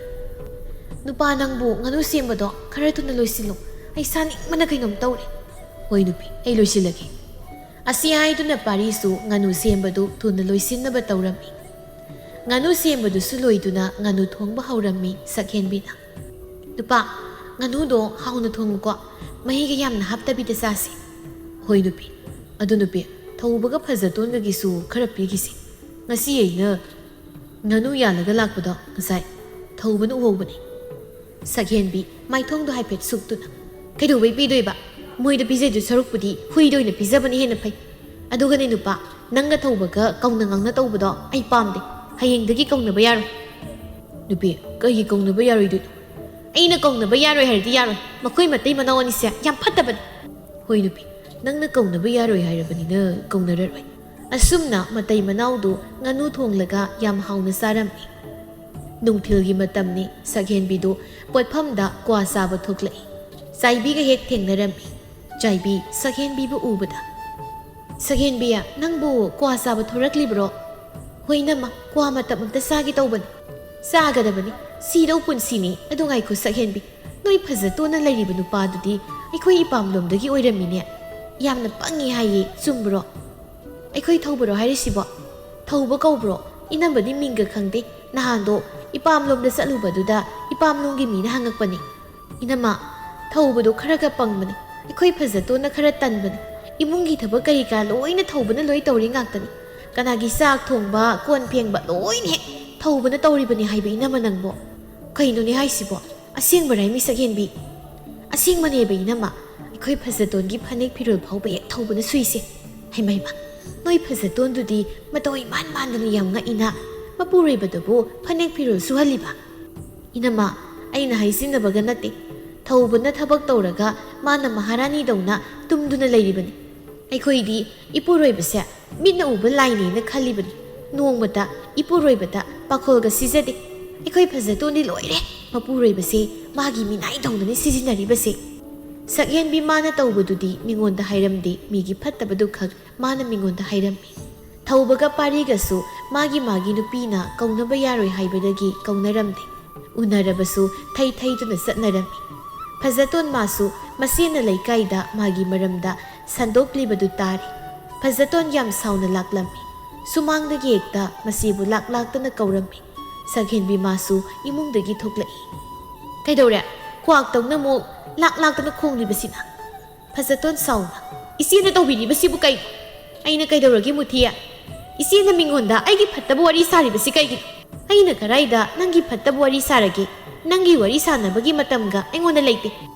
ꯅꯨꯄꯥ ꯅꯪꯕꯨ ꯉꯥꯅꯨ ꯁꯦꯝꯕꯗꯣ ꯈꯔ ꯊꯨꯅ ꯂꯣꯏꯁꯤꯜꯂꯨ ꯑꯩ ꯆꯥꯅꯤꯡꯕꯅ ꯀꯩꯅꯣꯝ ꯇꯧꯔꯦ ꯍꯣꯏ ꯅꯨꯄꯤ ꯑꯩ ꯂꯣꯏꯁꯤꯜꯂꯒꯦ ꯑꯁꯤ ꯍꯥꯏꯗꯨꯅ ꯄꯥꯔꯤꯁꯨ ꯉꯥꯅꯨ ꯁꯦꯝꯕꯗꯨ ꯊꯨꯅ ꯂꯣꯏꯁꯤꯟꯅꯕ ꯇꯧꯔꯝꯃꯤ ꯉꯥꯅꯨ ꯁꯦꯝꯕꯗꯨꯁꯨ ꯂꯣꯏꯗꯨꯅ ꯉꯥꯅꯨ ꯊꯣꯡꯕ ꯍꯧꯔꯝꯃꯤ ꯁꯛꯍꯦꯟꯕꯤꯅ ꯅꯨꯄꯥ ꯉꯥꯅꯨꯗꯣ ꯍꯥꯎꯅ ꯊꯣꯡꯉꯨꯀꯣ ꯃꯍꯤꯒ ꯌꯥꯝꯅ ꯍꯥꯞꯇꯕꯤꯗ ꯆꯥꯁꯤ ꯍꯣꯏ ꯅꯨꯄꯤ ꯑꯗꯨ ꯅꯨꯄꯤ ꯊꯧꯕꯒ ꯐꯖꯇꯣꯟꯒꯒꯤꯁꯨ ꯈꯔ ꯄꯤꯈꯤꯁꯤ ꯉꯁꯤ ꯑꯩꯅ ꯉꯥꯅꯨ ꯌꯥꯜꯂꯒ ꯂꯥꯛꯄꯗꯣ ꯉꯁꯥꯏ ꯊꯧꯕꯅ ꯎꯍꯧꯕꯅꯤ ꯁꯛꯍꯦꯟꯕꯤ ꯃꯥꯏꯊꯣꯡꯗꯣ ꯍꯥꯏꯐꯦꯠ ꯁꯨꯛꯇꯨꯅ ꯀꯩꯗꯧꯕꯩ ꯄꯤꯗꯣꯏꯕ ꯃꯣꯏꯗ ꯄꯤꯖꯗꯨ ꯁꯔꯨꯛꯄꯨꯗꯤ ꯍꯨꯏꯗ ꯑꯣꯏꯅ ꯄꯤꯖꯕꯅ ꯍꯦꯟꯅ ꯐꯩ ꯑꯗꯨꯒꯅꯦ ꯅꯨꯄꯥ ꯅꯪꯒ ꯊꯧꯕꯒ ꯀꯧꯅ ꯉꯥꯡꯅ ꯇꯧꯕꯗꯣ ꯑꯩ ꯄꯥꯝꯗꯦ ꯍꯌꯦꯡꯗꯒꯤ ꯀꯧꯅꯕ ꯌꯥꯔꯣꯏ ꯅꯨꯄꯤ ꯀꯩꯒꯤ ꯀꯧꯅꯕ ꯌꯥꯔꯣꯏꯗꯣꯏꯅꯣ ꯑꯩꯅ ꯀꯧꯅꯕ ꯌꯥꯔꯣꯏ ꯍꯥꯏꯔꯗꯤ ꯌꯥꯔꯣꯏ ꯃꯈꯣꯏ ꯃꯇꯩ ꯃꯅꯥꯎ ꯑꯅꯤꯁꯦ ꯌꯥꯝ ꯐꯠꯇꯕꯅꯤ ꯍꯣꯏ ꯅꯨꯄꯤ ꯅꯪꯅ ꯀꯧꯅꯕ ꯌꯥꯔꯣꯏ ꯍꯥꯏꯔꯕꯅꯤꯅ ꯀꯧꯅꯔꯔꯣꯏ ꯑꯁꯨꯝꯅ ꯃꯇꯩ ꯃꯅꯥꯎꯗꯨ ꯉꯥꯅꯨ ꯊꯣꯡꯂꯒ ꯌꯥꯝ ꯍꯥꯎꯅ ꯆꯥꯔꯝꯃꯤ ꯅꯨꯡꯊꯤꯜꯒꯤ ꯃꯇꯝꯅꯤ ꯁꯛꯍꯦꯟꯕꯤꯗꯨ ꯄꯣꯠꯐꯝꯗ ꯀ꯭ꯋꯥ ꯆꯥꯕ ꯊꯣꯛꯂꯛꯏ ꯆꯥꯏꯕꯤꯒ ꯍꯦꯛ ꯊꯦꯡꯅꯔꯝꯃꯤ ꯆꯥꯏꯕꯤ ꯁꯛꯍꯦꯟꯕꯤꯕꯨ ꯎꯕꯗ ꯁꯛꯍꯦꯟꯕꯤ ꯅꯪꯕꯨ ꯀ꯭ꯋꯥ ꯆꯥꯕ ꯊꯣꯔꯛꯂꯤꯕ꯭ꯔꯣ ꯍꯣꯏꯅꯃ ꯀ꯭ꯋꯥ ꯃꯇꯞ ꯑꯝꯇ ꯆꯥꯒꯦ ꯇꯧꯕꯅꯤ ꯆꯥꯒꯗꯕꯅꯤ ꯁꯤꯗꯧ ꯄꯨꯟꯁꯤꯅꯤ ꯑꯗꯨ ꯉꯥꯏꯈꯣ ꯁꯛꯍꯦꯟꯕꯤ ꯅꯣꯏ ꯐꯖꯇꯣꯟꯅ ꯂꯩꯔꯤꯕ ꯅꯨꯄꯥꯗꯨꯗꯤ ꯑꯩꯈꯣꯏ ꯏꯄꯥꯝꯂꯣꯝꯗꯒꯤ ꯑꯣꯏꯔꯝꯃꯤꯅꯦ ꯌꯥꯝꯅ ꯄꯪꯉꯤ ꯍꯥꯏꯌꯦ ꯆꯨꯝꯕ꯭ꯔꯣ ꯑꯩꯈꯣꯏ ꯊꯧꯕꯔꯣ ꯍꯥꯏꯔꯤꯁꯤꯕꯣ ꯊꯧꯕ ꯀꯧꯕ꯭ꯔꯣ ꯏꯅꯝꯕꯗꯤ ꯃꯤꯡꯒ ꯈꯪꯗꯦ ꯅꯍꯥꯟꯗꯣ ꯏꯄꯥꯝꯂꯣꯝꯗ ꯆꯠꯂꯨꯕꯗꯨꯗ ꯏꯄꯥꯝꯂꯣꯝꯒꯤ ꯃꯤꯅ ꯍꯪꯉꯛꯄꯅꯤ ꯏꯅꯝꯃ ꯊꯧꯕꯗꯣ ꯈꯔ ꯄꯪꯕꯅꯤ ꯑꯩꯈꯣꯏ ꯐꯖꯇꯣꯟꯅ ꯈꯔ ꯇꯟꯕꯅꯤ ꯏꯃꯨꯡꯒꯤ ꯊꯕꯛ ꯀꯔꯤ ꯂꯣꯏꯅ ꯊꯧꯕꯅ ꯂꯣꯏ ꯇꯧꯔꯤ ꯉꯥꯛꯇꯅꯤ ꯀꯅꯥꯒꯤ ꯆꯥꯛ ꯊꯣꯡꯕ ꯀꯣꯟ ꯐꯦꯡꯕ ꯂꯣꯏꯅ ꯍꯦꯛ ꯊꯧꯕꯅ ꯇꯧꯔꯤꯕꯅꯤ ꯍꯥꯏꯕ ꯏꯅꯝꯃ ꯅꯪꯕꯣ ꯀꯩꯅꯣꯅꯦ ꯍꯥꯏꯁꯤꯕꯣ ꯑꯁꯦꯡꯕꯔꯥ ꯃꯤ ꯁꯛꯍꯦꯟꯕꯤ ꯑꯁꯦꯡꯕꯅꯦꯕ ꯏꯅꯝꯃ ꯑꯩꯈꯣꯏ ꯐꯖꯇꯣꯟꯒꯤ ꯐꯅꯦꯛ ꯐꯤꯔꯣꯜ ꯐꯥꯎꯕ ꯍꯦꯛ ꯊꯧꯕꯅ ꯁꯨꯏꯁꯦ ꯍꯩꯃ ꯅꯣꯏ ꯐꯖꯇꯣꯟꯗꯨꯗꯤ ꯃꯇꯧ ꯏꯃꯥꯟ ꯃꯥꯟꯗꯅ ꯌꯥꯝ ꯉꯛꯏꯅ ꯃꯄꯨꯔꯣꯏꯕꯗꯨꯕꯨ ꯐꯅꯦꯛ ꯐꯤꯔꯣꯜ ꯁꯨꯍꯜꯂꯤꯕ ꯏꯅꯝꯃ ꯑꯩꯅ ꯍꯥꯏꯖꯤꯟꯅꯕꯒ ꯅꯠꯇꯦ ꯊꯧꯕꯅ ꯊꯕꯛ ꯇꯧꯔꯒ ꯃꯥꯅ ꯃꯍꯥꯔꯥꯅꯤꯗꯧꯅ ꯇꯨꯝꯗꯨꯅ ꯂꯩꯔꯤꯕꯅꯤ ꯑꯩꯈꯣꯏꯗꯤ ꯏꯄꯨꯔꯣꯏꯕꯁꯦ ꯃꯤꯠꯅ ꯎꯕ ꯂꯥꯏꯅꯦꯅ ꯈꯜꯂꯤꯕꯅꯤ ꯅꯣꯡꯃꯇ ꯏꯄꯨꯔꯣꯏꯕꯗ ꯄꯥꯈꯣꯜꯒ ꯁꯤꯖꯗꯦ ꯑꯩꯈꯣꯏ ꯐꯖꯇꯣꯟꯗꯤ ꯂꯣꯏꯔꯦ ꯃꯄꯨꯔꯣꯏꯕꯁꯦ ꯃꯥꯒꯤ ꯃꯤꯅꯥꯏ ꯇꯧꯅꯅꯤ ꯁꯤꯖꯤꯟꯅꯔꯤꯕꯁꯦ ꯁꯛꯍꯦꯟꯕꯤ ꯃꯥꯅ ꯇꯧꯕꯗꯨꯗꯤ ꯃꯤꯉꯣꯟꯗ ꯍꯥꯏꯔꯝꯗꯦ ꯃꯤꯒꯤ ꯐꯠꯇꯕꯗꯨ ꯈꯛ ꯃꯥꯅ ꯃꯤꯉꯣꯟꯗ ꯍꯥꯏꯔꯝꯃꯤ ꯊꯧꯕꯒ ꯄꯥꯔꯤꯒꯁꯨ ꯃꯥꯒꯤ ꯅꯨꯄꯤꯅ ꯀꯧꯅꯕ ꯌꯥꯔꯣꯏ ꯍꯥꯏꯕꯗꯒꯤ ꯀꯧꯅꯔꯝꯗꯦ ꯎꯅꯔꯕꯁꯨ ꯊꯩꯗꯨꯅ ꯆꯠꯅꯔꯝꯃꯤ ꯐꯖꯇꯣꯟ ꯃꯥꯁꯨ ꯃꯁꯦꯅ ꯂꯩꯀꯥꯏꯗ ꯃꯥꯒꯤ ꯃꯔꯝꯗ ꯁꯟꯗꯣꯛꯂꯤꯕꯗꯨ ꯇꯥꯔꯤ ꯐꯖꯇꯣꯟ ꯌꯥꯝ ꯁꯥꯎꯅ ꯂꯥꯛꯂꯝꯃꯤ ꯁꯨꯃꯥꯡꯗꯒꯤ ꯍꯦꯛꯇ ꯃꯁꯤꯕꯨ ꯂꯥꯛꯇꯅ ꯀꯧꯔꯝꯃꯤ ꯁꯛꯍꯦꯟꯕꯤ ꯃꯥꯁꯨ ꯏꯃꯨꯡꯗꯒꯤ ꯊꯣꯛꯂꯛꯏ ꯀꯩꯗꯧꯔꯦ ꯈ꯭ꯋꯥꯛꯇꯧꯅ ꯑꯃꯨꯛ ꯂꯥꯛꯇꯅ ꯈꯣꯡꯂꯤꯕꯁꯤꯅ ꯐꯖꯇꯣꯟ ꯁꯥꯎꯅ ꯏꯆꯦꯅ ꯇꯧꯕꯤꯔꯤꯕꯁꯤꯕꯨ ꯀꯩꯅꯣ ꯑꯩꯅ ꯀꯩꯗꯧꯔꯒꯦ ꯃꯨꯊꯤꯌꯦ ꯏꯆꯦꯅ ꯃꯤꯉꯣꯟꯗ ꯑꯩꯒꯤ ꯐꯠꯇꯕ ꯋꯥꯔꯤ ꯁꯥꯔꯤꯕꯁꯤ ꯀꯩꯒꯤꯅꯣ ꯑꯩꯅ ꯀꯔꯥꯏꯗ ꯅꯪꯒꯤ ꯐꯠꯇꯕ ꯋꯥꯔꯤ ꯁꯥꯔꯒꯦ ꯅꯪꯒꯤ ꯋꯥꯔꯤ ꯁꯥꯟꯅꯕꯒꯤ ꯃꯇꯝꯒ ꯑꯩꯉꯣꯟꯗ ꯂꯩꯇꯦ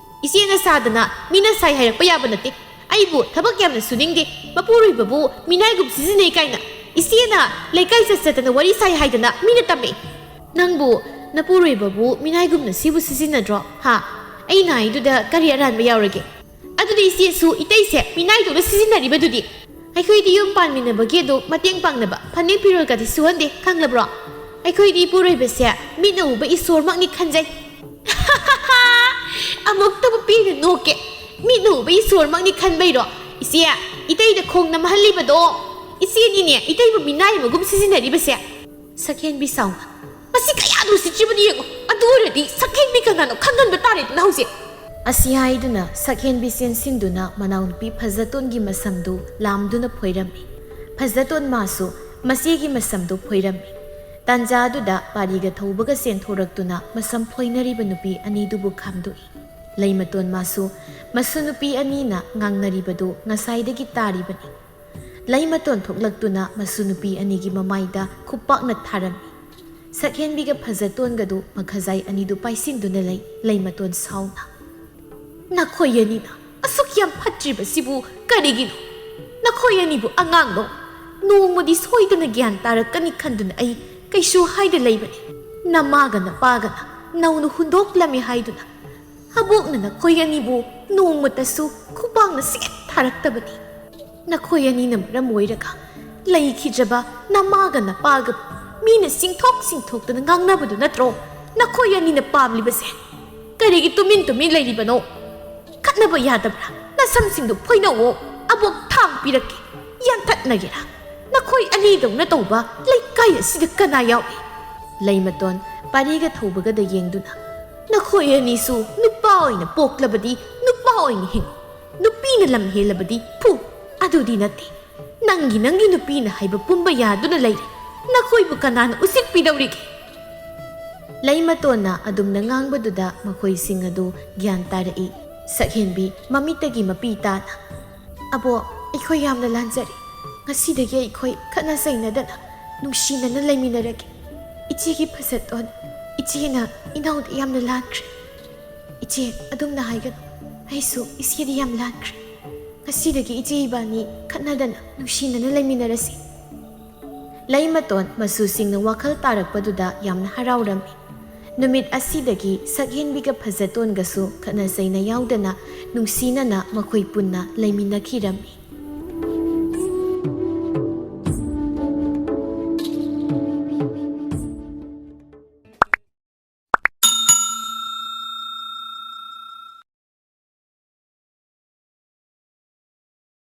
ꯏꯆꯦꯅ ꯁꯥꯗꯅ ꯃꯤꯅ ꯁꯥꯏ ꯍꯥꯏꯔꯛꯄ ꯌꯥꯕ ꯅꯠꯇꯦ ꯑꯩꯕꯨ ꯊꯕꯛ ꯌꯥꯝꯅ ꯁꯨꯅꯤꯡꯗꯦ ꯃꯄꯨꯔꯣꯏꯕꯕꯨ ꯃꯤꯅꯥꯏꯒꯨꯝ ꯁꯤꯖꯤꯟꯅꯩ ꯀꯥꯏꯅ ꯏꯆꯦꯅ ꯂꯩꯀꯥꯏ ꯆꯠꯇꯅ ꯋꯥꯔꯤ ꯁꯥꯏ ꯍꯥꯏꯗꯅ ꯃꯤꯅ ꯇꯝꯃꯦ ꯅꯪꯕꯨ ꯅꯄꯨꯔꯣꯏꯕꯕꯨ ꯃꯤꯅꯥꯏꯒꯨꯝꯅ ꯁꯤꯕꯨ ꯁꯤꯖꯤꯟꯅꯗ꯭ꯔꯣ ꯍꯥ ꯑꯩꯅ ꯍꯥꯏꯗꯨꯗ ꯀꯔꯤ ꯑꯔꯥꯟꯕ ꯌꯥꯎꯔꯒꯦ ꯑꯗꯨꯗꯤ ꯏꯆꯦꯁꯨ ꯏꯇꯩꯁꯦ ꯃꯤꯅꯥꯏꯗꯧꯅ ꯁꯤꯖꯤꯟꯅꯔꯤꯕꯗꯨꯗꯤ ꯑꯩꯈꯣꯏꯗꯤ ꯌꯨꯝ ꯄꯥꯟꯃꯤꯟꯅꯕꯒꯤ ꯑꯗꯨ ꯃꯇꯦꯡ ꯄꯥꯡꯅꯕ ꯐꯅꯦꯛ ꯐꯤꯔꯣꯜꯒꯗꯤ ꯁꯨꯍꯟꯗꯦ ꯈꯪꯂꯕ꯭ꯔꯣ ꯑꯩꯈꯣꯏꯗꯤ ꯏꯄꯨꯔꯣꯏꯕꯁꯦ ꯃꯤꯠꯅ ꯎꯕ ꯏꯁꯣꯔꯃꯛꯅꯤ ꯈꯟꯖꯩ ꯑꯃꯨꯛꯇꯕꯨ ꯄꯦꯟꯅ ꯅꯣꯛꯀꯦ ꯃꯤꯠꯅ ꯎꯕ ꯏꯁꯣꯔꯃꯛꯅꯤ ꯈꯟꯕꯩꯔꯣ ꯏꯆꯦ ꯏꯇꯩꯗ ꯈꯣꯡ ꯅꯝꯍꯜꯂꯤꯕꯗꯣ ꯏꯆꯦꯅꯤꯅꯦ ꯏꯇꯩꯕꯨ ꯃꯤꯅꯥꯏ ꯑꯃꯒꯨꯝ ꯁꯤꯖꯤꯟꯅꯔꯤꯕꯁꯦ ꯁꯛꯍꯦꯟꯕꯤ ꯁꯥꯎꯅ ꯃꯁꯤ ꯀꯌꯥꯗꯨ ꯁꯤꯠ꯭ꯔꯤꯕꯅꯤ ꯌꯦꯡꯉꯣ ꯑꯗꯨ ꯑꯣꯏꯔꯗꯤ ꯁꯛꯍꯦꯟꯕꯤ ꯀꯅꯥꯅꯣ ꯈꯪꯍꯟꯕ ꯇꯥꯔꯦꯗꯅ ꯍꯧꯖꯤꯛ ꯑꯁꯤ ꯍꯥꯏꯗꯨꯅ ꯁꯛꯍꯦꯟꯕꯤ ꯆꯦꯟꯁꯤꯟꯗꯨꯅ ꯃꯅꯥꯎꯅꯨꯄꯤ ꯐꯖꯇꯣꯟꯒꯤ ꯃꯁꯝꯗꯨ ꯂꯥꯝꯗꯨꯅ ꯐꯣꯏꯔꯝꯃꯤ ꯐꯖꯇꯣꯟ ꯃꯥꯁꯨ ꯃꯆꯦꯒꯤ ꯃꯁꯝꯗꯨ ꯐꯣꯏꯔꯝꯃꯤ ꯇꯥꯟꯖꯥꯗꯨꯗ ꯄꯥꯔꯤꯒ ꯊꯧꯕꯒ ꯆꯦꯟꯊꯣꯔꯛꯇꯨꯅ ꯃꯁꯝ ꯐꯣꯏꯅꯔꯤꯕ ꯅꯨꯄꯤ ꯑꯅꯤꯗꯨꯕꯨ ꯈꯥꯝꯗꯣꯛꯏ ꯂꯩꯃꯇꯣꯟ ꯃꯥꯁꯨ ꯃꯁꯨ ꯅꯨꯄꯤ ꯑꯅꯤꯅ ꯉꯥꯡꯅꯔꯤꯕꯗꯨ ꯉꯁꯥꯏꯗꯒꯤ ꯇꯥꯔꯤꯕꯅꯤ ꯂꯩꯃꯇꯣꯟ ꯊꯣꯛꯂꯛꯇꯨꯅ ꯃꯁꯨ ꯅꯨꯄꯤ ꯑꯅꯤꯒꯤ ꯃꯃꯥꯏꯗ ꯈꯨꯄꯥꯛꯅ ꯊꯥꯔꯝꯃꯤ ꯁꯛꯍꯦꯟꯕꯤꯒ ꯐꯖꯇꯣꯟꯒꯗꯨ ꯃꯈꯖꯥꯏ ꯑꯅꯤꯗꯨ ꯄꯥꯏꯁꯤꯟꯗꯨꯅ ꯂꯩ ꯂꯩꯃꯇꯣꯟ ꯁꯥꯎꯅ ꯅꯈꯣꯏ ꯑꯅꯤꯅ ꯑꯁꯨꯛ ꯌꯥꯝ ꯐꯠꯇ꯭ꯔꯤꯕꯁꯤꯕꯨ ꯀꯔꯤꯒꯤꯅꯣ ꯅꯈꯣꯏ ꯑꯅꯤꯕꯨ ꯑꯉꯥꯡꯂꯣ ꯅꯣꯡꯃꯗꯤ ꯁꯣꯏꯗꯅ ꯒ꯭ꯌꯥꯟ ꯇꯥꯔꯛꯀꯅꯤ ꯈꯟꯗꯨꯅ ꯑꯩ ꯀꯩꯁꯨ ꯍꯥꯏꯗ ꯂꯩꯕꯅꯤ ꯅꯃꯥꯒ ꯅꯄꯥꯒꯅ ꯅꯧꯅ ꯍꯨꯟꯗꯣꯛꯂꯝꯃꯤ ꯍꯥꯏꯗꯨꯅ ꯑꯕꯣꯛꯅ ꯅꯈꯣꯏ ꯑꯅꯤꯕꯨ ꯅꯣꯡꯃꯇꯁꯨ ꯈꯨꯄꯥꯛꯅ ꯁꯦꯠ ꯊꯥꯔꯛꯇꯕꯅꯤ ꯅꯈꯣꯏ ꯑꯅꯤꯅ ꯃꯔꯝ ꯑꯣꯏꯔꯒ ꯂꯩꯈꯤꯗ꯭ꯔꯕ ꯅꯃꯥꯒ ꯅꯄꯥꯒ ꯃꯤꯅ ꯆꯤꯡꯊꯣꯛꯇꯅ ꯉꯥꯡꯅꯕꯗꯨ ꯅꯠꯇ꯭ꯔꯣ ꯅꯈꯣꯏ ꯑꯅꯤꯅ ꯄꯥꯝꯂꯤꯕꯁꯦ ꯀꯔꯤꯒꯤ ꯇꯨꯃꯤꯟ ꯂꯩꯔꯤꯕꯅꯣ ꯈꯠꯅꯕ ꯌꯥꯗꯕ꯭ꯔꯥ ꯅꯁꯝꯁꯤꯡꯗꯨ ꯐꯣꯏꯅꯧꯑꯣ ꯑꯕꯣꯛ ꯊꯥꯡ ꯄꯤꯔꯛꯀꯦ ꯌꯥꯟꯊꯠꯅꯒꯦꯔꯥ ꯅꯈꯣꯏ ꯑꯅꯤꯗꯧꯅ ꯇꯧꯕ ꯂꯩꯀꯥꯏ ꯑꯁꯤꯗ ꯀꯅꯥ ꯌꯥꯎꯏ ꯂꯩꯃꯇꯣꯟ ꯄꯥꯔꯤꯒ ꯊꯧꯕꯒꯗ ꯌꯦꯡꯗꯨꯅ ꯅꯈꯣꯏ ꯑꯅꯤꯁꯨ ꯅꯨꯄꯥ ꯑꯣꯏꯅ ꯄꯣꯛꯂꯕꯗꯤ ꯅꯨꯄꯥ ꯑꯣꯏꯅ ꯍꯤꯡꯉꯨ ꯅꯨꯄꯤꯅ ꯂꯝ ꯍꯦꯜꯂꯕꯗꯤ ꯐꯨ ꯑꯗꯨꯗꯤ ꯅꯠꯇꯦ ꯅꯪꯒꯤ ꯅꯨꯄꯤꯅ ꯍꯥꯏꯕ ꯄꯨꯝꯕ ꯌꯥꯗꯨꯅ ꯂꯩꯔꯦ ꯅꯈꯣꯏꯕꯨ ꯀꯅꯥꯅ ꯎꯁꯤꯠꯄꯤꯗꯧꯔꯤꯒꯦ ꯂꯩꯃꯇꯣꯟꯅ ꯑꯗꯨꯝꯅ ꯉꯥꯡꯕꯗꯨꯗ ꯃꯈꯣꯏꯁꯤꯡ ꯑꯗꯨ ꯒ꯭ꯌꯥꯟ ꯇꯥꯔꯛꯏ ꯁꯛꯍꯦꯟꯕꯤ ꯃꯃꯤꯠꯇꯒꯤ ꯃꯄꯤ ꯇꯥꯅ ꯑꯕꯣꯛ ꯑꯩꯈꯣꯏ ꯌꯥꯝꯅ ꯂꯥꯟꯖꯔꯦ ꯉꯁꯤꯗꯒꯤ ꯑꯩꯈꯣꯏ ꯈꯠꯅ ꯆꯩꯅꯗꯅ ꯅꯨꯡꯁꯤꯅꯅ ꯂꯩꯃꯤꯟꯅꯔꯒꯦ ꯏꯆꯦꯒꯤ ꯐꯖꯇꯣꯟ ꯏꯆꯦꯅ ꯏꯅꯥꯎꯗ ꯌꯥꯝꯅ ꯂꯥꯟꯈ꯭ꯔꯦ ꯏꯆꯦ ꯑꯗꯨꯝꯅ ꯍꯥꯏꯒꯅꯨ ꯑꯩꯁꯨ ꯏꯆꯦꯗꯤ ꯌꯥꯝ ꯂꯥꯟꯈ꯭ꯔꯦ ꯉꯁꯤꯗꯒꯤ ꯏꯆꯦ ꯏꯕꯥꯅꯤ ꯈꯠꯅꯗꯅ ꯅꯨꯡꯁꯤꯅꯅ ꯂꯩꯃꯤꯟꯅꯔꯁꯤ ꯂꯩꯃꯇꯣꯟ ꯃꯁꯨꯁꯤꯡꯅ ꯋꯥꯈꯜ ꯇꯥꯔꯛꯄꯗꯨꯗ ꯌꯥꯝꯅ ꯍꯔꯥꯎꯔꯝꯃꯤ ꯅꯨꯃꯤꯠ ꯑꯁꯤꯗꯒꯤ ꯁꯛꯍꯦꯟꯕꯤꯒ ꯐꯖꯇꯣꯟꯒꯁꯨ ꯈꯠꯅ ꯆꯩꯅ ꯌꯥꯎꯗꯅ ꯅꯨꯡꯁꯤꯅꯅ ꯃꯈꯣꯏ ꯄꯨꯟꯅ ꯂꯩꯃꯤꯟꯅꯈꯤꯔꯝꯃꯤ